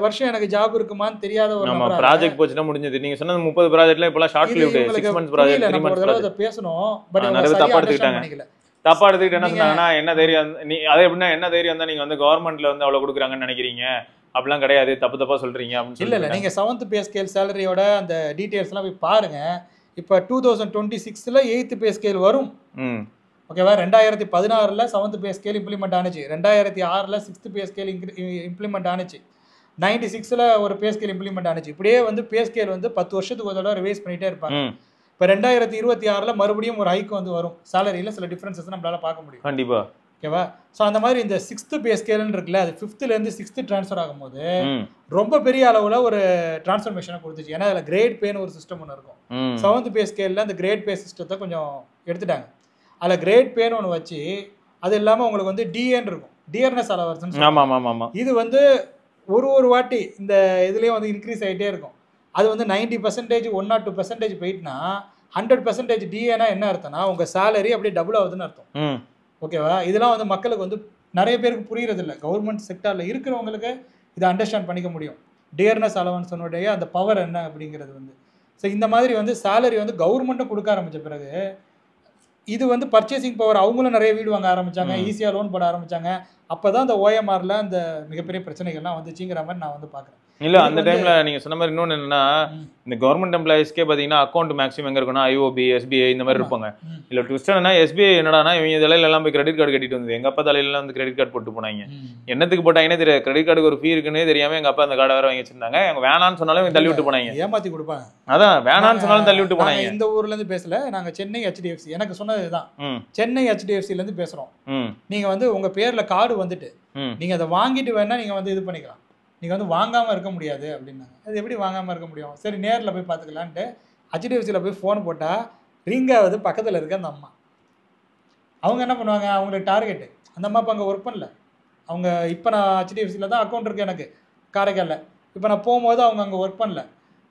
வருஷம் எனக்கு ஜாப் இருக்குமான்னு தெரியாத ஒரு நம்ம ப்ராஜெக்ட் போச்சுனா முடிஞ்சது. நீங்க சொன்ன 30 ப்ராஜெக்ட்ல இப்பலாம் short lived 6 months project 3 months project பேசணும். பட் நிறைய தப்பா எடுத்துக்கிட்டாங்க. தப்பா எடுத்துக்கிட்டு என்ன சொன்னாங்கன்னா, என்ன தைரியம் நீ அதே எப்படின்னா என்ன தைரியம் தான் நீங்க வந்து கவர்மெண்ட்ல வந்து அவ்வளவு கொடுக்குறாங்கன்னு நினைக்கிறீங்க, அப்படிலாம் கிடையாது, தப்பா சொல்றீங்க அப்படின்னு சொல்லி. இல்ல நீங்க 7th பே ஸ்கேல் சேலரியோட அந்த டீடைல்ஸ் எல்லாம் போய் பாருங்க. இப்போ 2026ல 8th பே ஸ்கேல் வரும். ஓகேவா, 2016ல 7th பே ஸ்கேல் இம்ப்ளிமெண்ட் ஆனிச்சு, 2006ல 6th பே ஸ்கேல் இம்ப்ளிமெண்ட் ஆனிச்சு, 96ல ஒரு பே ஸ்கேல் இம்ப்ளிமெண்ட் ஆனிச்சு. இப்படியே வந்து பே ஸ்கேல் வந்து 10 வருஷத்துக்கு ஒரு தடவை ரிவைஸ் பண்ணிட்டே இருப்பாங்க. இப்போ 2026ல மறுபடியும் ஒரு ஹைக் வந்து வரும். சேலரியில் சில டிஃபரன்சஸ் நம்மளால பார்க்க முடியும் கண்டிப்பா. ஓகேவா, ஸோ அந்த மாதிரி இந்த 6th பே ஸ்கேல்னு இருக்குல்ல, அது 5thலேருந்து 6th ட்ரான்ஸ்ஃபர் ஆகும்போது ரொம்ப பெரிய அளவில் ஒரு டிரான்ஸ்ஃபர்மேஷனை கொடுத்துச்சு. ஏன்னா அதில் கிரேட் பேன்னு ஒரு சிஸ்டம் ஒன்று இருக்கும். 7th பே ஸ்கேலில் அந்த கிரேட் பே சிஸ்டத்தை கொஞ்சம் எடுத்துட்டாங்க. அதில் கிரேட் பேன்னு ஒன்று வச்சு, அது இல்லாமல் உங்களுக்கு வந்து டிஏன்னு இருக்கும், டியர்னஸ் அலவன்ஸ். இது வந்து ஒரு வாட்டி இந்த இதுலேயும் வந்து இன்க்ரீஸ் ஆகிட்டே இருக்கும். அது வந்து 90% 1 or 2% போயிட்டுனா 100% டிஏனா என்ன அர்த்தம்னா உங்கள் சேலரி அப்படியே டபுள் ஆகுதுன்னு அர்த்தம். ஓகேவா, இதெல்லாம் வந்து மக்களுக்கு வந்து நிறைய பேருக்கு புரியுறது இல்லை. கவர்மெண்ட் செக்டாரில் இருக்கிறவங்களுக்கு இதை அண்டர்ஸ்டாண்ட் பண்ணிக்க முடியும், டியர்னஸ் அலவன்ஸனுடைய அந்த பவர் என்ன அப்படிங்கிறது வந்து. ஸோ இந்த மாதிரி வந்து சேலரி வந்து கவர்மெண்ட்டும் கொடுக்க ஆரம்பித்த பிறகு இது வந்து பர்ச்சேசிங் பவர், அவங்களும் நிறைய வீடு வாங்க ஆரம்பித்தாங்க, ஈஸியாக லோன் போட ஆரம்பித்தாங்க. அப்போ தான் அந்த ஓஎம்ஆரில் அந்த மிகப்பெரிய பிரச்சனைகள்லாம் வந்துச்சுங்கிற மாதிரி நான் வந்து பார்க்குறேன். இல்ல அந்த டைம்ல நீங்க சொன்ன மாதிரி இன்னொன்னு என்னன்னா, இந்த கவர்மெண்ட் எம்ப்ளாயிஸ்க்கே பாத்தீங்கன்னா அக்கௌண்ட் மேக்ஸிமம் எங்க இருக்குன்னா ஐஓபி, எஸ்பிஐ இந்த மாதிரி இருப்பாங்க. இல்ல ட்விஸ்ட் என்னன்னா, எஸ்பிஐ என்னடானா இவங்க தலையில எல்லாம் போய் கிரெடிட் கார்டு கட்டிட்டு வந்து, எங்க அப்பா தலையில எல்லாம் வந்து கிரெடிட் கார்டு போட்டு போனாங்க. என்னத்துக்கு போட்டாங்கன்னே தெரியாது, கிரெடிட் கார்டுக்கு ஒரு ஃபீ இருக்குன்னே தெரியாம எங்க அப்பா அந்த கார்டை வேற வாங்கி வச்சிருந்தாங்க. எங்க வேணான்னு சொன்னாலும் தள்ளி விட்டு போனாங்க, ஏமாத்தி கொடுப்பாங்க. அதான் வேணான்னு சொன்னாலும் தள்ளி விட்டு போனாங்க. இந்த ஊர்ல இருந்து பேசல, நாங்க சென்னை HDFC, எனக்கு சொன்னது இதுதான், சென்னை HDFCல இருந்து பேசுறோம். நீங்க வந்து உங்க பேர்ல கார்டு வந்துட்டு நீங்க அதை வாங்கிட்டு வேணா நீங்க வந்து இது பண்ணிக்கலாம், நீங்க வந்து வாங்காம இருக்க முடியாது அப்படின்னாங்க. அது எப்படி வாங்காம இருக்க முடியும், சரி நேரில் போய் பார்த்துக்கலான்ட்டு HDFCல போய் ஃபோன் போட்டா ரிங் ஆகுது, பக்கத்தில் இருக்க அந்த அம்மா. அவங்க என்ன பண்ணுவாங்க, அவங்களுக்கு டார்கெட்டு, அந்த அம்மா இப்போ அங்கே ஒர்க் பண்ணல, அவங்க இப்போ நான் HDFCயில் தான் அக்கௌண்ட் இருக்கு எனக்கு காரைக்காலில். இப்போ நான் போகும்போது அவங்க அங்கே ஒர்க் பண்ணல.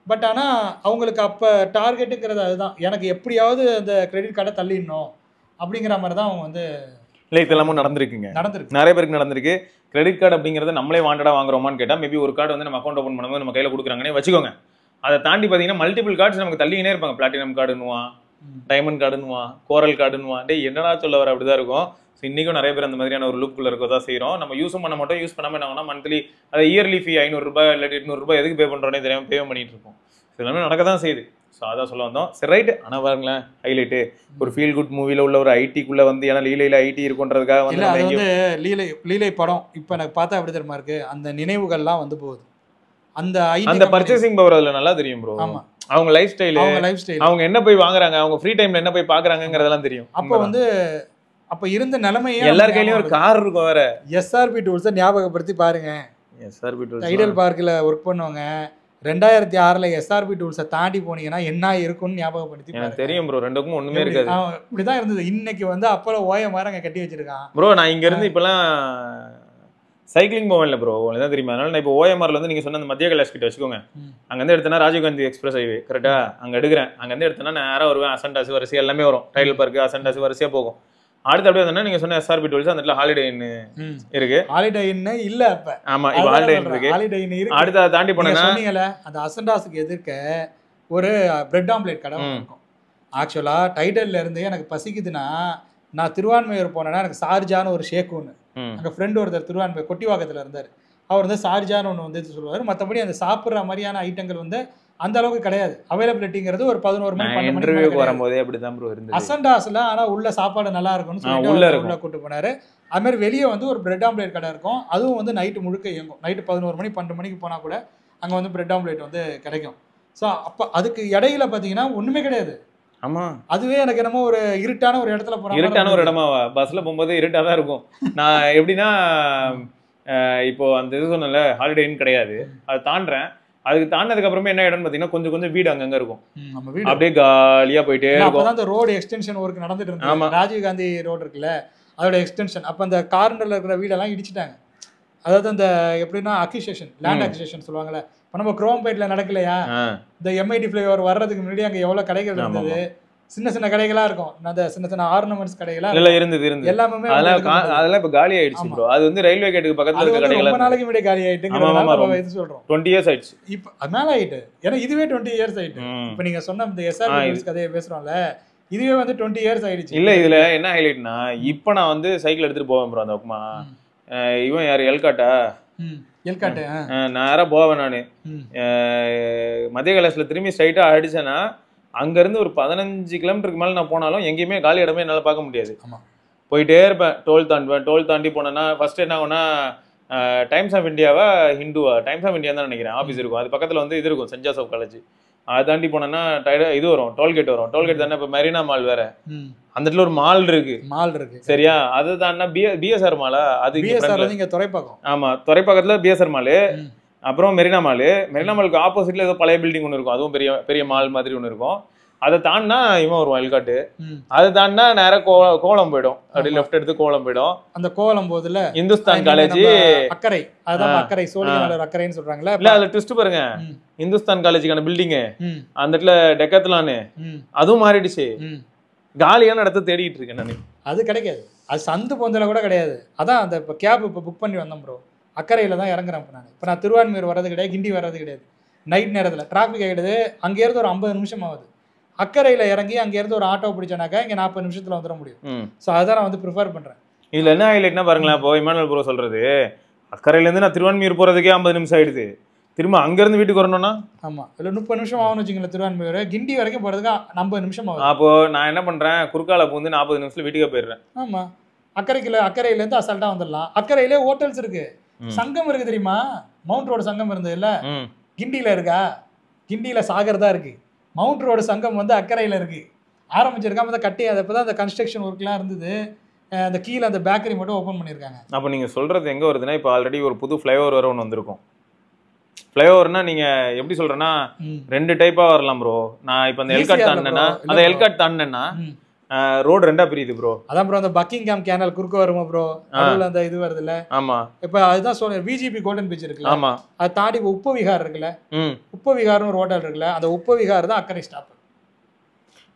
பட் ஆனால் அவங்களுக்கு அப்போ டார்கெட்டுங்கிறது அதுதான், எனக்கு எப்படியாவது அந்த கிரெடிட் கார்டை தள்ளிடணும் அப்படிங்கிற மாதிரி தான் அவங்க வந்து. இல்லை இதெல்லாமும் நடந்திருக்குங்க, நிறைய பேருக்கு நடந்திருக்கு. கிரெடிட் கார்டு அப்படிங்கிறத நம்மளே வாண்டடாக வாங்குறோமான்னு கேட்டால் மேபி ஒரு கார்டு வந்து நம்ம அக்கௌண்ட் ஓப்பன் பண்ணும்போது நம்ம கையில் கொடுக்குறாங்கன்னே வச்சுக்கோங்க. அதை தாண்டி பார்த்தீங்கன்னா மல்டிபிள் கார்ட்ஸ் நமக்கு தள்ளினே இருப்பாங்க. பிளாட்டினம் கார்டுன்னுவான், டைமண்ட் கார்டுன்னுவான், கோரல் கார்டுன்னுவான். டே என்னடா சொல்ல வர அப்படிதான் இருக்கும். ஸோ இன்றைக்கும் நிறைய பேர் அந்த மாதிரியான ஒரு லூப்குள்ளே இருக்க தான் செய்கிறோம். நம்ம யூஸும் பண்ண மாட்டோம். யூஸ் பண்ணாமல் என்ன மந்த்லி அதை இயர்லி ஃபீ 500 ரூபாய் இல்லை 800 ரூபாய் எதுக்கு பே பண்ணுறோன்னே தெரியாமல் பே பண்ணிட்டு இருக்கோம். ஸோ எல்லாமே நடக்க தான் செய்யுது. ஸோ அதான் சொல்ல வந்தோம். சரி ரைட்டு. ஆனால் பாருங்களேன் ஹைலைட்டு ஒரு ஃபீல் குட் மூவியில் உள்ள ஒரு ஐடிக்குள்ளே வந்து, ஏன்னா லீலையில் ஐடி இருக்குன்றதுக்காக வந்து அது வந்து லீலை படம் இப்போ எனக்கு பார்த்தா எப்படி தெரியுமா இருக்கு, அந்த நினைவுகள்லாம் வந்து போகுது. அந்த பர்ச்சேசிங் பவர் அதில் நல்லா தெரியும் ப்ரோ. ஆமாம், அவங்க லைஃப் ஸ்டைல் அவங்க என்ன போய் வாங்குறாங்க, அவங்க ஃப்ரீ டைம்ல என்ன போய் பாக்குறாங்கிறதெல்லாம் தெரியும். அப்போ வந்து அப்ப இருந்த நிலைமையே எல்லார் கையிலயும் ஒரு கார் இருக்கும். வேற SRP டூல்ஸை ஞாபகப்படுத்தி பாருங்க. SRP டூல்ஸ் ஐடல் பார்க்கில் ஒர்க் பண்ணுவாங்க. 2006 SRP டூல்ஸை தாண்டி போனீங்கன்னா என்ன இருக்கும்னு ஞாபகப்படுத்தி எனக்கு தெரியும் ப்ரோ. ரெண்டுக்கும் ஒண்ணுமே இருக்காது. இப்படிதான் இருந்தது. இன்னைக்கு வந்து அப்போல OMR அங்க கட்டி வச்சிருக்கான் ப்ரோ. நான் இங்க இருந்து இப்பெல்லாம் சைக்கிளிங் போவேன்ல ப்ரோ, உங்களுக்கு தான் தெரியுமா. அதனால நான் இப்போ OMRல வந்து நீங்க சொன்ன அந்த மத்திய கைலாஷ் கிட்ட வச்சுக்கோங்க. அங்க இருந்து எடுத்தனா ராஜீவ்காந்தி எக்ஸ்பிரஸ் ஹைவே கரெக்டா அங்க எடுக்கிறேன். அங்க இருந்து எடுத்தனா நேரா வருவேன். அசண்டாஸ் வரிசை எல்லாமே வரும். டைடல் பார்க் அசண்டாஸ் வரிசையா போகும். அடுத்து அப்படியே வந்தா நீங்க சொன்ன SRP டூல்ஸ் அந்த இடத்துல ஹாலிடே இன் இருக்கு. ஹாலிடே இன் இல்ல அப்ப. ஆமா இப்போ ஹாலிடே இன் இருக்கு. ஹாலிடே இன் இருக்கு. அடுத்து அதை தாண்டி போனா சொன்னீங்கல அந்த அசண்டாஸ்க்கு எதிர்க்க ஒரு பிரெட் ஆம்லெட் கடை இருக்கும். ஆக்சுவலா டைடல்ல இருந்து எனக்கு பசிக்குதுன்னா நான் திருவான்மையூர் போனேன்னா எனக்கு சார்ஜான்னு ஒரு ஷேக் ஒன்று, அங்கே ஃப்ரெண்டு ஒருத்தர் திருவான்மையூர் கொட்டிவாக்கத்தில் இருந்தார். அவர் வந்து சார்ஜான்னு ஒன்று வந்து சொல்லுவார். மற்றபடி அந்த சாப்பிட்ற மாதிரியான ஐட்டங்கள் வந்து அந்த அளவுக்கு கிடையாது. அவைலபிலிட்டிங்கிறது ஒரு 11 மணி 12 மணி வரும்போதே அப்படிதான் ப்ரோ இருந்தது அசண்டாஸ்ல. ஆனால் உள்ள சாப்பாடு நல்லா இருக்கும்னு சொல்லி உள்ள கூட்டு போனாரு. அது மாதிரி வெளியே வந்து ஒரு பிரெட் ஆம்லேட் கடை இருக்கும். அதுவும் வந்து நைட்டு முழுக்க இயங்கும். நைட்டு 11 மணி 12 மணிக்கு போனால் கூட அங்கே வந்து பிரெட் ஆம்லேட் வந்து கிடைக்கும். ஸோ அப்போ அதுக்கு இடையில பார்த்தீங்கன்னா ஒன்றுமே கிடையாது. ஆமா அதுவே எனக்கு என்னமோ ஒரு இருட்டான ஒரு இடத்துல போறோம். இருட்டான ஒரு இடமா பஸ்ல போகும்போது இருட்டா தான் இருக்கும். நான் எப்படின்னா இப்போ அந்த இது சொன்னல ஹாலிடே இன் கிடையாது, அதை தாண்டுறேன். அதுக்கு தாண்டதுக்கு அப்புறமே என்ன இடம்னு பாத்தீங்கன்னா கொஞ்சம் கொஞ்சம் வீடு அங்கங்க இருக்கும். அப்படியே காலியா போயிட்டே இருக்கும். அப்பதான் அந்த ரோடு எக்ஸ்டென்ஷன் ஒர்க் நடந்துட்டு இருந்துச்சு. ராஜீவ்காந்தி ரோடு இருக்குல்ல அதோட எக்ஸ்டென்ஷன். அப்ப அந்த கார்னர்ல இருக்கிற வீடெல்லாம் இடிச்சிட்டாங்க. அதாவது அந்த எப்படின்னா அக்யூசேஷன், லேண்ட் அக்யூசேஷன் சொல்லுவாங்கல்ல. இப்போ நம்ம குரோம்பேட்ல நடக்கலையா, இந்த MIT ஃப்ளைஓவர் வர்றதுக்கு முன்னாடி அங்கே எவ்வளோ கடைகள் இருந்தது. சின்ன சின்ன கடைகளா இருக்கும். அந்த சின்ன சின்ன ஆர்னமெண்ட்ஸ் கடைகளா இருந்தது எல்லாமே. அதெல்லாம் இப்ப காலி ஆயிடுச்சு ப்ரோ. அது வந்து ரயில்வே கேட்டுக்கு பக்கத்துல இருக்க கடைகள் ரொம்ப நாளைக்கு முன்னாடி காலி ஆயிட்டுங்கிறதுனால இது சொல்றோம். 20 இயர்ஸ் ஆயிடுச்சு. இப்போ மேல ஆயிட்டு. ஏன்னா இதுவே 20 இயர்ஸ் ஆயிட்டு. இப்போ நீங்க சொன்ன இந்த SRP கதையை பேசுறோம்ல, இதுவே வந்து 20 இயர்ஸ் ஆயிடுச்சு. இல்ல இதுல என்ன ஹைலைட்னா, இப்போ நான் வந்து சைக்கிள் எடுத்துட்டு போவேன் ப்ரோ. அந்த பக்கமா இவன் யாரு எல்காட்டா நான் யாரா போவேன். நானு மத்திய கைலாஷ்ல திரும்பி ஸ்ட்ரைட்டா அடிச்சேன்னா அங்க இருந்து ஒரு 15 கிலோமீட்டருக்கு மேல நான் போனாலும் எங்கேயுமே காலி இடமே என்னால பார்க்க முடியாது. போயிட்டே இருப்பேன். டோல் தாண்டுவேன். டோல் தாண்டி போனேன்னா ஃபர்ஸ்ட் என்ன ஆகும்னா டைம்ஸ் ஆஃப் இந்தியாவா ஹிந்துவா டைம்ஸ் ஆஃப் இந்தியா தான் நினைக்கிறேன் ஆஃபீஸ் இருக்கும். அது பக்கத்துல வந்து இது இருக்கும், சென்ட் ஜோசப் காலேஜ். அதை தாண்டி போனேன்னா இது வரும், டோல்கேட் வரும். டோல்கேட் தானே இப்போ மெரினா மால் வேற, அந்த இடத்துல ஒரு மால் இருக்கு சரியா. அது தானே BSR மாலா, அது துறைப்பாக்கம். ஆமா துறைப்பாக்கத்துல BSR மாலு, அப்புறம் மெரினா மாலுக்கு ஆப்போசிட்ல ஏதோ பழைய பில்டிங் ஒன்று இருக்கும். அதுவும் பெரிய பெரிய மால் மாதிரி ஒன்று இருக்கும். அதை தாண்டினா இவன் வருவான் எல்காட்டு. அதை தாண்டினா நேரம் கோலம் போயிடும். அப்படி லெஃப்ட் எடுத்து கோலம் போயிடும். அந்த கோலம் போதுல இந்துஸ்தான் காலேஜ் அக்கறை, அதான் அக்கறை சோழிங்கநல்லூர் அக்கறைன்னு சொல்றாங்களா. இல்ல அதுல ட்விஸ்ட் பாருங்க, இந்துஸ்தான் காலேஜுக்கான பில்டிங் அந்த இடத்துல டெக்கத்லான்னு அதுவும் மாறிடுச்சு. காலியான இடத்த தேடிட்டு இருக்கேன் நான். அது கிடைக்காது. அது சந்து பொந்தல கூட கிடையாது. அதான் அந்த இப்போ கேப் இப்போ புக் பண்ணி வந்தோம் ப்ரோ. அக்கறையில தான் இறங்குறேன் இப்போ நான். இப்போ நான் திருவான்மையூர் வர்றது கிடையாது, கிண்டி வர்றது கிடையாது. நைட் நேரத்தில் டிராஃபிக் ஆகிடுது. அங்கேருந்து ஒரு 50 நிமிஷம் ஆகுது. அக்கறையில் இறங்கி அங்கேருந்து ஒரு ஆட்டோ பிடிச்சனாக்கா இங்கே 40 நிமிஷத்தில் வந்துட முடியும். ஸோ அதான் நான் வந்து ப்ரிஃபர் பண்ணுறேன். இதில் என்ன ஹைலைட்னா பாருங்களேன், இப்போ இமானுவல் ப்ரோ சொல்கிறது, அக்கறையிலேருந்து நான் திருவான்மையூர் போகிறதுக்கே 50 நிமிஷம் ஆகிடுது. திரும்ப அங்கேருந்து வீட்டுக்கு வரணும்னா ஆமாம் இல்லை 30 நிமிஷம் ஆகும்னு வச்சுங்களேன். திருவான்மையூர் கிண்டி வரைக்கும் போகிறதுக்கு 50 நிமிஷம் ஆகும். அப்போது நான் என்ன பண்ணுறேன், குறுக்கால பூந்து 40 நிமிஷத்தில் வீட்டுக்கே போயிடுறேன். ஆமாம் அக்கறையிலேருந்து அசால்ட்டாக வந்துடலாம். அக்கறையிலே ஹோட்டல்ஸ் இருக்குது, சங்கம் இருக்குது தெரியுமா. மவுண்ட் ரோடு சங்கம் இருந்தது இல்லை, கிண்டியில் இருக்கா. கிண்டியில் சாகர் தான் இருக்குது. மவுண்ட் ரோடு சங்கம் வந்து அக்கறையில் இருக்குது. ஆரம்பிச்சிருக்காம தான் கட்டி அது இப்போ தான் அந்த கன்ஸ்ட்ரக்ஷன் ஒர்க்லாம் இருந்தது. அந்த கீழே அந்த பேக்கரி மட்டும் ஓப்பன் பண்ணியிருக்காங்க. அப்போ நீங்கள் சொல்கிறது எங்கே வருதுன்னா, இப்போ ஆல்ரெடி ஒரு புது ஃப்ளைஓவர் வர ஒன்று வந்திருக்கும். ஃப்ளைஓவர்னா நீங்கள் எப்படி சொல்கிறேன்னா 2 டைப்பாக வரலாம் ப்ரோ. நான் இப்போ அந்த எல்காட் தாண்டினேன்னா, அந்த எல்காட் தாண்டினேன்னா ரோடு ரெண்டா பிரியுது ப்ரோ. அதான் ப்ரோ அந்த பக்கிங்ஹாம் கேனல் குறுக்க வருமா ப்ரோ, அதுல அந்த இது வருது இல்ல. ஆமா இப்ப அதுதான் சொல்றேன், விஜிபி கோல்டன் பீச் இருக்குல்ல. ஆமா. அது தாண்டி உப்பு விகார் இருக்குல்ல, உப்பு விகார்னு ஒரு ஹோட்டல் இருக்குல்ல, அந்த உப்பு விகார் தான் அக்கறை ஸ்டாப்.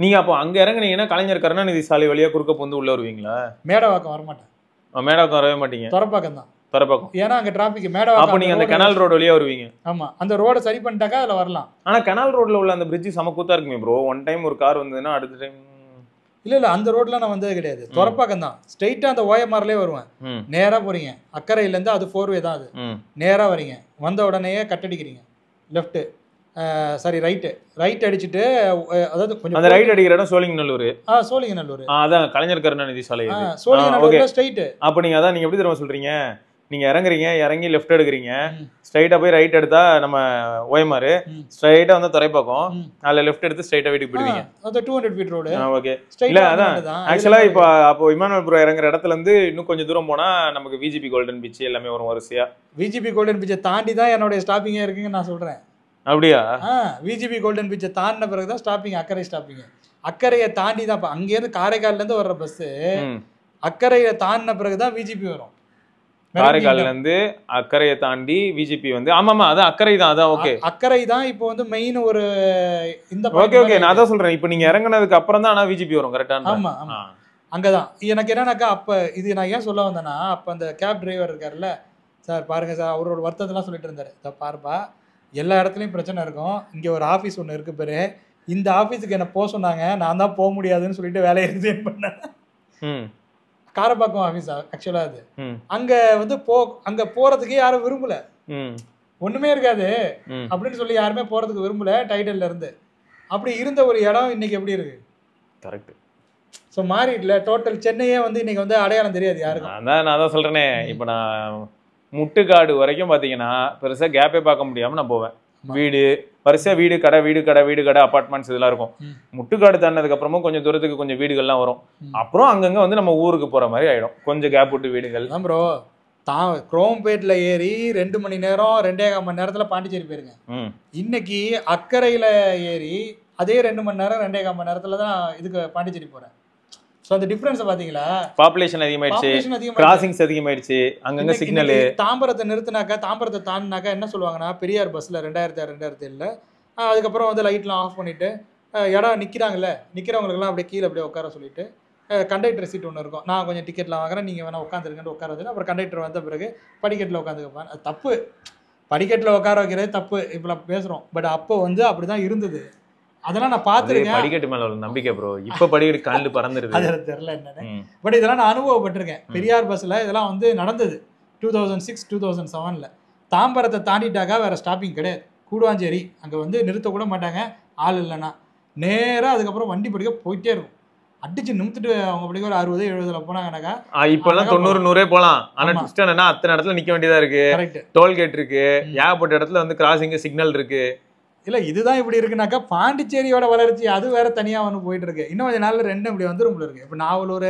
நீங்க அப்போ அங்க இறங்குனீங்கன்னா கலைஞர் கருணாநிதி சாலை வழியா குறுக்க பூந்து உள்ள வருவீங்களா? மேடவாக்கம் வரமாட்டேன். மேடவாக்கம் வரவே மாட்டீங்க. துறப்பாக்கம் தான். துறப்பாக்கம். ஏன்னா அங்க டிராபிக். மேடவாக்கம் அப்போ நீங்க அந்த கனால் ரோடு வழியா வருவீங்க. ஆமா, அந்த ரோட சரி பண்ணிட்டாக்கா அதுல வரலாம். ஆனா கனால் ரோட்ல உள்ள அந்த பிரிட்ஜ் சமக்கூத்தா இருக்குமே ப்ரோ. ஒன் டைம் ஒரு கார் வந்ததுன்னா அடுத்த டைம் இல்ல அந்த ரோட்ல நான் வந்தது கிடையாது. துறப்பாக்கம் தான். ஸ்ட்ரைட்டா அந்த ஓஎம்ஆர்லயே வருவேன். நேரா போறீங்க, அக்கறையில இருந்து அது 4 வே தான். அது நேரா வரீங்க, வந்த உடனேயே கட் அடிக்கிறீங்க லெஃப்ட், சாரி ரைட் அடிச்சுட்டு, அதாவது கொஞ்சம் அந்த ரைட் அடிக்கிற இடம் சோழிங்கநல்லூர். சோழிங்கநல்லூர். அதான் கலைஞர் கருணாநிதி சாலை. சோழிங்கநல்லூர்ல ஸ்ட்ரைட். அப்ப நீங்க அதான் நீங்க எப்படி தெரியுமா சொல்றீங்க, நீங்க இறங்குறீங்க, இறங்கி லெஃப்ட் எடுக்கிறீங்க, ஸ்ட்ரைட்டா போய் ரைட் எடுத்தா நம்ம ஓஎம்ஆர், ஸ்ட்ரைட்டா வந்து துறைப்பாக்கம், அதுல லெஃப்ட் எடுத்து ஸ்ட்ரைட்டா வீட்டுக்கு போயிடுவீங்க. அது 200 ஃபீட் ரோடு. ஓகே. இல்ல அதான் ஆக்சுவலா இப்போ அப்போ இமானுவேல்புரம் இறங்குற இடத்துல இருந்து இன்னும் கொஞ்சம் தூரம் போனா நமக்கு விஜிபி கோல்டன் பீச் எல்லாமே வரும் வரிசையா. விஜிபி கோல்டன் பீச்சை தாண்டி தான் என்னோட ஸ்டாப்பிங்கே இருக்குங்க நான் சொல்றேன். அப்படியா? விஜிபி கோல்டன் பீச்சை தாண்டின பிறகுதான் ஸ்டாப்பிங், அக்கறை ஸ்டாப்பிங். அக்கறையை தாண்டி தான் அங்கேருந்து காரைக்கால்ல இருந்து வர்ற பஸ் அக்கறையை தாண்டின பிறகுதான் விஜிபி வரும். காரைக்கால்ல இருந்து அக்கறையை தாண்டி விஜிபி வந்து ஆமாமா அதான் அக்கறை தான். அதான் ஓகே, அக்கறை தான் இப்போ வந்து மெயின் ஒரு இந்த. ஓகே நான் அதான் சொல்றேன், இப்போ நீங்க இறங்குனதுக்கு அப்புறம் தான் ஆனா விஜிபி வரும். கரெக்டா? ஆமா ஆமா, அங்கதான். எனக்கு என்னன்னாக்கா அப்ப இது நான் ஏன் சொல்ல வந்தேன்னா, அப்ப அந்த கேப் டிரைவர் இருக்காருல்ல சார், பாருங்க சார், அவரோட வருத்தத்தெல்லாம் சொல்லிட்டு இருந்தாரு. இதை பாருப்பா, எல்லா இடத்துலையும் பிரச்சனை இருக்கும், இங்கே ஒரு ஆஃபீஸ் ஒன்று இருக்கு பேரு, இந்த ஆஃபீஸுக்கு என்ன போக சொன்னாங்க, நான் தான் போக முடியாதுன்னு சொல்லிட்டு வேலையை ரிசைன் பண்ணேன். காரப்பாக்கம் ஆஃபீஸ் ஆக்சுவலாக அது. அங்கே வந்து அங்கே போகிறதுக்கே யாரும் விரும்பல, ஒன்றுமே இருக்காது அப்படின்னு சொல்லி யாருமே போகிறதுக்கு விரும்பல டைட்டில்ல இருந்து. அப்படி இருந்த ஒரு இடம் இன்னைக்கு எப்படி இருக்கு? கரெக்ட். ஸோ மாறிடல டோட்டல். சென்னையே வந்து இன்னைக்கு வந்து அடையாளம் தெரியாது யாருக்கும். அதான் நான் தான் சொல்கிறேனே, இப்போ நான் முட்டுக்காடு வரைக்கும் பார்த்தீங்கன்னா பெருசாக கேப்பே பார்க்க முடியாமல் நான் போவேன். வீடு வரிசையாக வீடு கடை வீடு கடை வீடு கடை அப்பார்ட்மெண்ட்ஸ் இதெல்லாம் இருக்கும். முட்டுக்காடு தாண்டதுக்கு அப்புறமும் கொஞ்சம் தூரத்துக்கு கொஞ்சம் வீடுகள்லாம் வரும். அப்புறம் அங்கங்கே வந்து நம்ம ஊருக்கு போகிற மாதிரி ஆகிடும், கொஞ்சம் கேப் விட்டு வீடுகள். தான் ப்ரோ, குரோம்பேட்டில் ஏறி 2 மணி நேரம் 2.25 மணி நேரத்தில் பாண்டிச்சேரி போயிருங்க. இன்னைக்கு அக்கறையில் ஏறி அதே 2 மணி நேரம் 2.25 மணி நேரத்தில் தான் இதுக்கு பாண்டிச்சேரி போகிறேன். ஸோ அந்த டிஃபரன்ஸ் பார்த்தீங்களா? பாப்புலேஷன் அதிகமாயிடுச்சு, கிராசிங்ஸ் அதிகமாயிடுச்சு, அங்கங்க சிக்னல். தாம்பரத்தை நிறுத்தினாக்கா, தாம்பரத்தை தாண்டினாக்கா என்ன சொல்லுவாங்கன்னா, பெரியார் பஸ்ஸில் 2006-2007 அதுக்கப்புறம் வந்து லைட்லாம் ஆஃப் பண்ணிட்டு இடம் நிற்கிறாங்கல்ல, நிற்கிறவங்களுக்குலாம் அப்படியே கீழே அப்படியே உட்கார சொல்லிட்டு கண்டக்டர் சீட் ஒன்று இருக்கும், நான் கொஞ்சம் டிக்கெட்லாம் வாங்குறேன், நீங்கள் வேணா உட்காந்துருக்கேன் உட்கார வச்சு, அப்புறம் கண்டக்டர் வந்த பிறகு படிக்கட்டில் உட்காந்துக்கப்பேன். அது தப்பு, படிக்கட்டில் உட்கார வைக்கிறது தப்பு. இப்போ பேசுகிறோம், பட் அப்போ வந்து அப்படி தான் இருந்தது. அதெல்லாம் நான் பார்த்துருக்கேன். படிக்கட்டு மேல ஒரு நம்பிக்கை ப்ரோ. இப்போ படிக்கட்டு கல்லு பறந்துருது, அது தெரியல என்னன்னு. பட் இதெல்லாம் நான் அனுபவப்பட்டிருக்கேன். பெரியார் பஸ்ஸில் இதெல்லாம் வந்து நடந்தது 2006-2007. தாம்பரத்தை தாண்டிட்டாக்கா வேற ஸ்டாப்பிங் கிடையாது. கூடுவாஞ்சேரி அங்கே வந்து நிறுத்தக்கூட மாட்டாங்க, ஆள் இல்லைன்னா. நேராக அதுக்கப்புறம் வண்டி படிக்க போயிட்டே இருக்கும். அடிச்சு நிமித்துட்டு அவங்க படிக்க ஒரு 60-70 போனாங்கன்னாக்கா, இப்பெல்லாம் 90-100 போகலாம். ஆனால் ட்விஸ்ட் என்னன்னா அத்தனை இடத்துல நிற்க வேண்டியதா இருக்கு. டோல்கேட் இருக்கு, ஏகப்பட்ட இடத்துல வந்து கிராசிங் சிக்னல் இருக்கு. இல்லை இதுதான் இப்படி இருக்குனாக்கா, பாண்டிச்சேரியோட வளர்ச்சி அது வேற தனியாக வந்து போயிட்டு இருக்கு. இன்னும் கொஞ்சம் நாளில் 2 இப்படி வந்துடும் இருக்கு. இப்போ நாவலூர்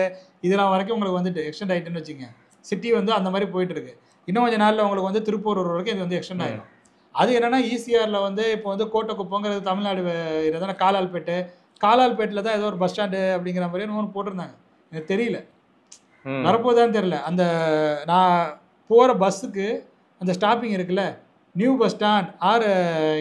இதெல்லாம் வரைக்கும் உங்களுக்கு வந்துட்டு எக்ஸ்டெண்ட் ஆகிட்டுன்னு வச்சுங்க. சிட்டி வந்து அந்த மாதிரி போயிட்டு இருக்கு. இன்னும் கொஞ்சம் நாளில் உங்களுக்கு வந்து திருப்பூர் வரைக்கும் இது வந்து எக்ஸ்டெண்ட் ஆகிடும். அது என்னன்னா ஈசிஆரில் வந்து இப்போ வந்து கோட்டைக்குப்பங்கிறது தமிழ்நாடு இதான காலால்பேட்டில் தான் ஏதோ ஒரு பஸ் ஸ்டாண்டு அப்படிங்கிற மாதிரி ஒன்று போட்டிருந்தாங்க. எனக்கு தெரியல, வரப்போதான்னு தெரியல. அந்த நான் போகிற பஸ்ஸுக்கு அந்த ஸ்டாப்பிங் இருக்குல்ல, நியூ பஸ் ஸ்டாண்ட் ஆர்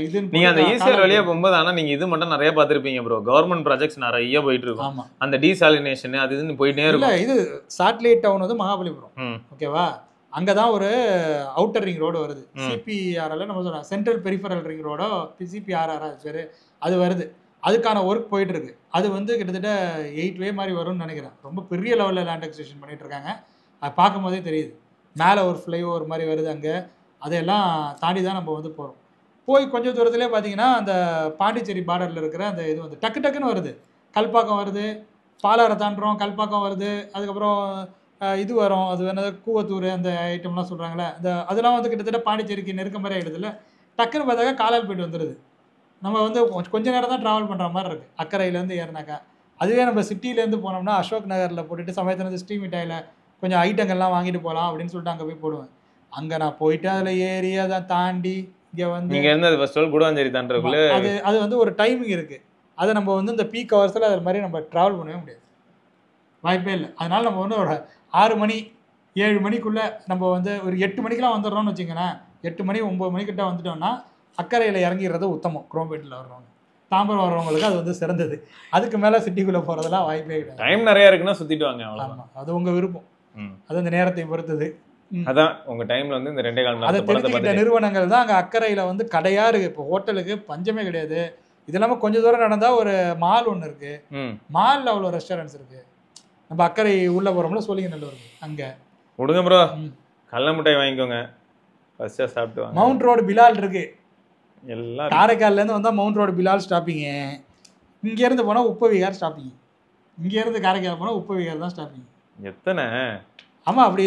இது. நீங்க அந்த ஈசிஆர் வழியா போகும்போது ஆனா நீங்க இது மட்டும் நிறைய பார்த்துருப்பீங்க ப்ரோ, கவர்மெண்ட் ப்ராஜெக்ட்ஸ் நிறைய போயிட்டு இருக்கும். ஆமா, அந்த டீசாலினேஷன் அது இதுன்னு போயிட்டே இருக்கும். இது சேட்டலைட் டவுன் வந்து மகாபலிபுரம், ஓகேவா? அங்கதான் ஒரு அவுட்டர் ரிங் ரோடு வருது, சிபிஆர்எல் நம்ம சொல்றோம், சென்ட்ரல் பெரிஃபரல் ரிங் ரோடோ சிபிஆர்ஆர் பேரு, அது வருது. அதுக்கான ஒர்க் போயிட்டு இருக்கு. அது வந்து கிட்டத்தட்ட 8 வே மாதிரி வரும்னு நினைக்கிறேன். ரொம்ப பெரிய லெவலில் லேண்ட் எக்ஸிஷன் பண்ணிட்டு இருக்காங்க. அது பார்க்கும் போதே தெரியுது. மேலே ஒரு ஃப்ளைஓவர் மாதிரி வருது அங்கே. அதையெல்லாம் தாண்டி தான் நம்ம வந்து போகிறோம். போய் கொஞ்சம் தூரத்துலேயே பார்த்தீங்கன்னா அந்த பாண்டிச்சேரி பார்டரில் இருக்கிற அந்த இது வந்து டக்கு டக்குன்னு வருது. கல்பாக்கம் வருது, பாலாரை தாண்டுறோம், கல்பாக்கம் வருது, அதுக்கப்புறம் இது வரும், அது என்னது கூவத்தூர் அந்த ஐட்டம்லாம் சொல்கிறாங்களே, அதெல்லாம் வந்து கிட்டத்தட்ட பாண்டிச்சேரிக்கு நெருக்க மாதிரி ஆகிடுதுல்ல. டக்குன்னு பார்த்தாக்கா காலால்பேட்டு வந்துடுது. நம்ம வந்து கொஞ்ச நேரம் தான் ட்ராவல் பண்ணுற மாதிரி இருக்குது அக்கறையிலேருந்து ஏறினாக்கா. அதுவே நம்ம சிட்டிலேருந்து போனோம்னா அசோக் நகரில் போட்டுட்டு சமயத்துலேருந்து ஸ்ரீமிட்டாயில் கொஞ்சம் ஐட்டங்கள்லாம் வாங்கிட்டு போகலாம் அப்படின்னு சொல்லிட்டு அங்கே போய் போடுவேன். அங்கே நான் போயிட்டு அதில் ஏறி அதை தாண்டி இங்கே வந்து நீங்கள் இருந்து அது ஃபர்ஸ்ட் கூடுவாஞ்சேரி தாண்டக்குள்ள அது வந்து ஒரு டைமிங் இருக்குது. அதை நம்ம வந்து இந்த பீக் ஹவர்ஸில் அது மாதிரி நம்ம ட்ராவல் பண்ணவே முடியாது. வாய்ப்பே இல்லை. அதனால நம்ம வந்து ஒரு 6 மணி 7 மணிக்குள்ளே நம்ம வந்து ஒரு 8 மணிக்கெலாம் வந்துடுறோம்னு வச்சுக்கோங்களேன். 8 மணி 9 மணிக்கிட்ட வந்துட்டோம்னா அக்கறையில் இறங்கிடுறது உத்தமம். குரோம்பேட்டில் வர்றவங்க, தாம்பரம் வர்றவங்களுக்கு அது வந்து சிறந்தது. அதுக்கு மேலே சிட்டிக்குள்ளே போகிறதெல்லாம் வாய்ப்பே கிடையாது. டைம் நிறையா இருக்குன்னா சுற்றிட்டு வாங்க. ஆமாம், அது உங்கள் விருப்பம். அது அந்த நேரத்தை பொறுத்தது. அதான் உங்கள் டைமில் வந்து இந்த 2.25 மணி அதை தெரிஞ்சுக்கிட்ட நிறுவனங்கள் தான் அங்கே அக்கறையில் வந்து கடையாக இருக்குது. இப்போ ஹோட்டலுக்கு பஞ்சமே கிடையாது. இது இல்லாமல் கொஞ்சம் தூரம் நடந்தால் ஒரு மால் ஒன்று இருக்குது. மாலில் அவ்வளோ ரெஸ்டாரண்ட்ஸ் இருக்குது. நம்ம அக்கறை உள்ளே போகிறோம்ல, சோழிங்கநல்லூர் அங்கே விடுங்க ப்ரோ, கடல மிட்டாய் வாங்கிக்கோங்க, ஃபர்ஸ்ட்டாக சாப்பிட்டு வாங்க. மவுண்ட் ரோடு பிலால் இருக்குது. எல்லாம் காரைக்கால்லேருந்து வந்தால் மவுண்ட் ரோடு பிலால் ஸ்டாப்பிங்கு. இங்கேருந்து போனால் உப்பவிகார் ஸ்டாப்பிங். இங்கேருந்து காரைக்கால் போனால் உப்பவிகார் தான் ஸ்டாப்பிங். எத்தனை? ஆமாம், அப்படி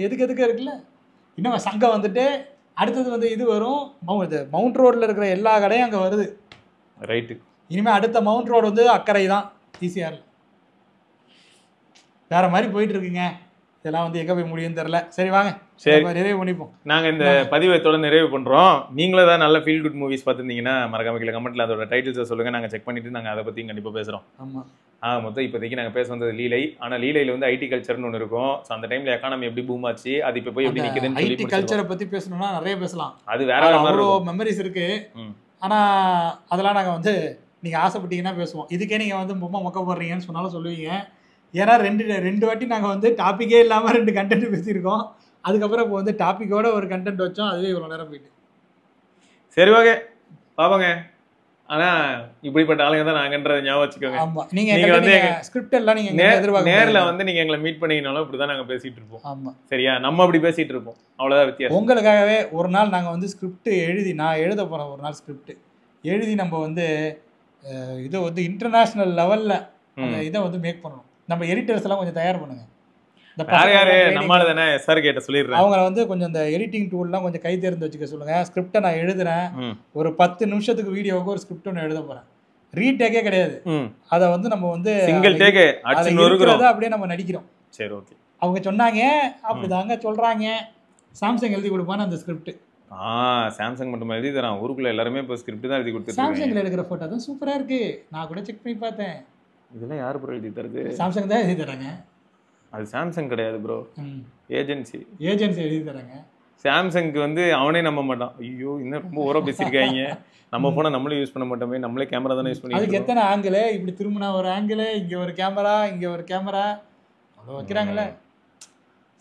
எதுக்கு இருக்குல்ல. இன்னும் சங்கம் வந்துட்டு அடுத்தது வந்து இது வரும். மவுண்ட் ரோடில் இருக்கிற எல்லா கடையும் அங்கே வருது. ரைட்டு. இனிமேல் அடுத்த மவுண்ட் ரோடு வந்து அக்கறை தான், ஈசிஆரில். வேறு மாதிரி போயிட்டு இருக்குங்க. இதெல்லாம் வந்து எங்கே போய் முடியும்னு தெரில. சரி வாங்க, சரி நிறைவு பண்ணிப்போம். நாங்கள் இந்த பதிவத்தோட நிறைவு பண்ணுறோம். நீங்களும் ஏதாவது நல்ல ஃபீல் குட் மூவிஸ் பார்த்துருந்தீங்கன்னா மறக்காம கீழே கமெண்ட்டில் அதோட டைட்டில்ஸை சொல்லுங்கள். நாங்கள் செக் பண்ணிவிட்டு நாங்கள் அதை பற்றி கண்டிப்பாக பேசுகிறோம். ஆமாம். மொத்தம் இப்போதைக்கு நாங்கள் பேச வந்தது லீலை. ஆனால் லீலையில் வந்து ஐடி கல்ச்சர்னு ஒன்று இருக்கும். ஸோ அந்த டைமில் எக்கானமி எப்படி பூம் ஆச்சு, அது இப்போ போய் எப்படி நிற்குதுன்னு சொல்லி ஐடி கல்ச்சரை பற்றி பேசணும்னா நிறைய பேசலாம். அது வேற அவ்வளோ மெமரிஸ் இருக்குது. ஆனால் அதெல்லாம் நாங்கள் வந்து நீங்கள் ஆசைப்பட்டீங்கன்னா பேசுவோம். இதுக்கே நீங்கள் வந்து பொம்மை மொக்க போடுறீங்கன்னு சொன்னாலும் சொல்லுவீங்க. ஏன்னா ரெண்டு வாட்டி நாங்கள் வந்து டாப்பிக்கே இல்லாமல் 2 கண்டென்ட் பேசியிருக்கோம். அதுக்கப்புறம் இப்போ வந்து டாப்பிக்கோட ஒரு கண்டென்ட் வச்சோம். அதுவே இவ்வளோ நேரம் போயிட்டு. சரி ஓகே பாப்பாங்க. ஆனால் இப்படிப்பட்ட ஆளுங்க தான் நாங்கன்றதை ஞாபகம் வச்சுக்கோங்க. ஆமாம், நீங்கள் வந்து ஸ்கிரிப்ட் எல்லாம் நீங்கள் எதிர்பார்க்க நேரில் வந்து நீங்கள் எங்களை மீட் பண்ணிங்கனாலும் இப்படி தான் நாங்கள் பேசிகிட்டு இருப்போம். ஆமாம், சரியா? நம்ம அப்படி பேசிகிட்டு இருப்போம், அவ்வளோதான் வித்தியாசம். உங்களுக்காகவே ஒரு நாள் நாங்கள் வந்து ஸ்கிரிப்ட் எழுதி, நான் எழுத போகிறேன் ஒரு நாள் ஸ்கிரிப்ட் எழுதி, நம்ம வந்து இதை வந்து இன்டர்நேஷ்னல் லெவலில் அந்த இதை வந்து மேக் பண்ணணும். நம்ம எடிட்டர்ஸ் எல்லாம் கொஞ்சம் தயார் பண்ணுங்க. அவங்கள வந்து கொஞ்சம் இந்த எடிட்டிங் டூல்லாம் கொஞ்சம் கை தேர்ந்து வச்சுக்க சொல்லுங்க. ஸ்கிரிப்டை நான் எழுதுறேன். ஒரு 10 நிமிஷத்துக்கு வீடியோவுக்கு ஒரு ஸ்கிரிப்ட் ஒன்று எழுத போறேன். ரீடேக்கே கிடையாது. அதை வந்து நம்ம வந்து சிங்கிள் டேக் அப்படியே நம்ம நடிக்கிறோம். சரி ஓகே. அவங்க சொன்னாங்க அப்படிதாங்க சொல்றாங்க. சாம்சங் எழுதி கொடுப்பான்னு அந்த ஸ்கிரிப்ட். சாம்சங் மட்டும் எழுதி தரான். ஊருக்குள்ள எல்லாருமே இப்போ ஸ்கிரிப்ட் தான் எழுதி கொடுத்து. சாம்சங்ல எடுக்கிற போட்டோ தான் சூப்பரா இருக்கு. நான் கூட செக் பண்ணி பார்த்தேன். இதெல்லாம் யாரு ப்ரோ எழுதி தருது? சாம்சங் தான் எழுதி தராங்க. அது சாம்சங் கிடையாது ப்ரோ, ஏஜென்சி எழுதி தராங்க. சாம்சங்க்கு வந்து அவனே நம்ப மாட்டான். ஐயோ இன்னும் ரொம்ப ஓவரா பேசியிருக்காங்க, நம்ம போனா நம்மளும் யூஸ் பண்ண மாட்டோமே, நம்மளே கேமரா தானே யூஸ் பண்ணி. அதுக்கு எத்தனை ஆங்கிள், இப்படி திரும்பினா ஒரு ஆங்கிள், இங்கே ஒரு கேமரா, இங்கே ஒரு கேமரா, அவ்வளோ வைக்கிறாங்களே.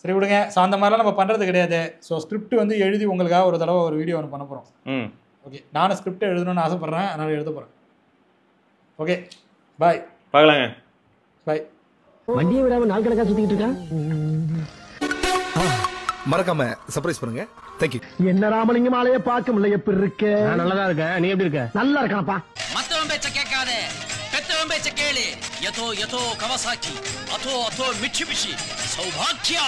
சரி விடுங்க. ஸோ அந்த மாதிரிலாம் நம்ம பண்ணுறது கிடையாது. ஸோ ஸ்கிரிப்ட் வந்து எழுதி உங்களுக்காக ஒரு தடவை ஒரு வீடியோ ஒன்று பண்ண போகிறோம். ஓகே, நானும் ஸ்கிரிப்ட் எழுதணும்னு ஆசைப்பட்றேன், அதனால் எழுத போகிறேன். ஓகே பாய், பார்க்கலாங்க. பாய். வண்டியை விடாம நாள் கணக்கா சுத்திட்டு இருக்கான். மறக்காம சர்ப்ரைஸ் பண்ணுங்க. தேங்க்யூ. என்ன ராமலிங்கம் ஆளைய பார்க்க முடியல. எப்படி இருக்க? நான் நல்லா இருக்கேன். நீ எப்படி இருக்க? நல்லா இருக்கானப்பா. மத்தவன் பேச்ச கேட்காதே, பெத்தவன் பேச்ச கேளு. யதோ யதோ கவசாக்கி, அதோ அதோ மிட்சுபிஷி, சௌபாக்கியா.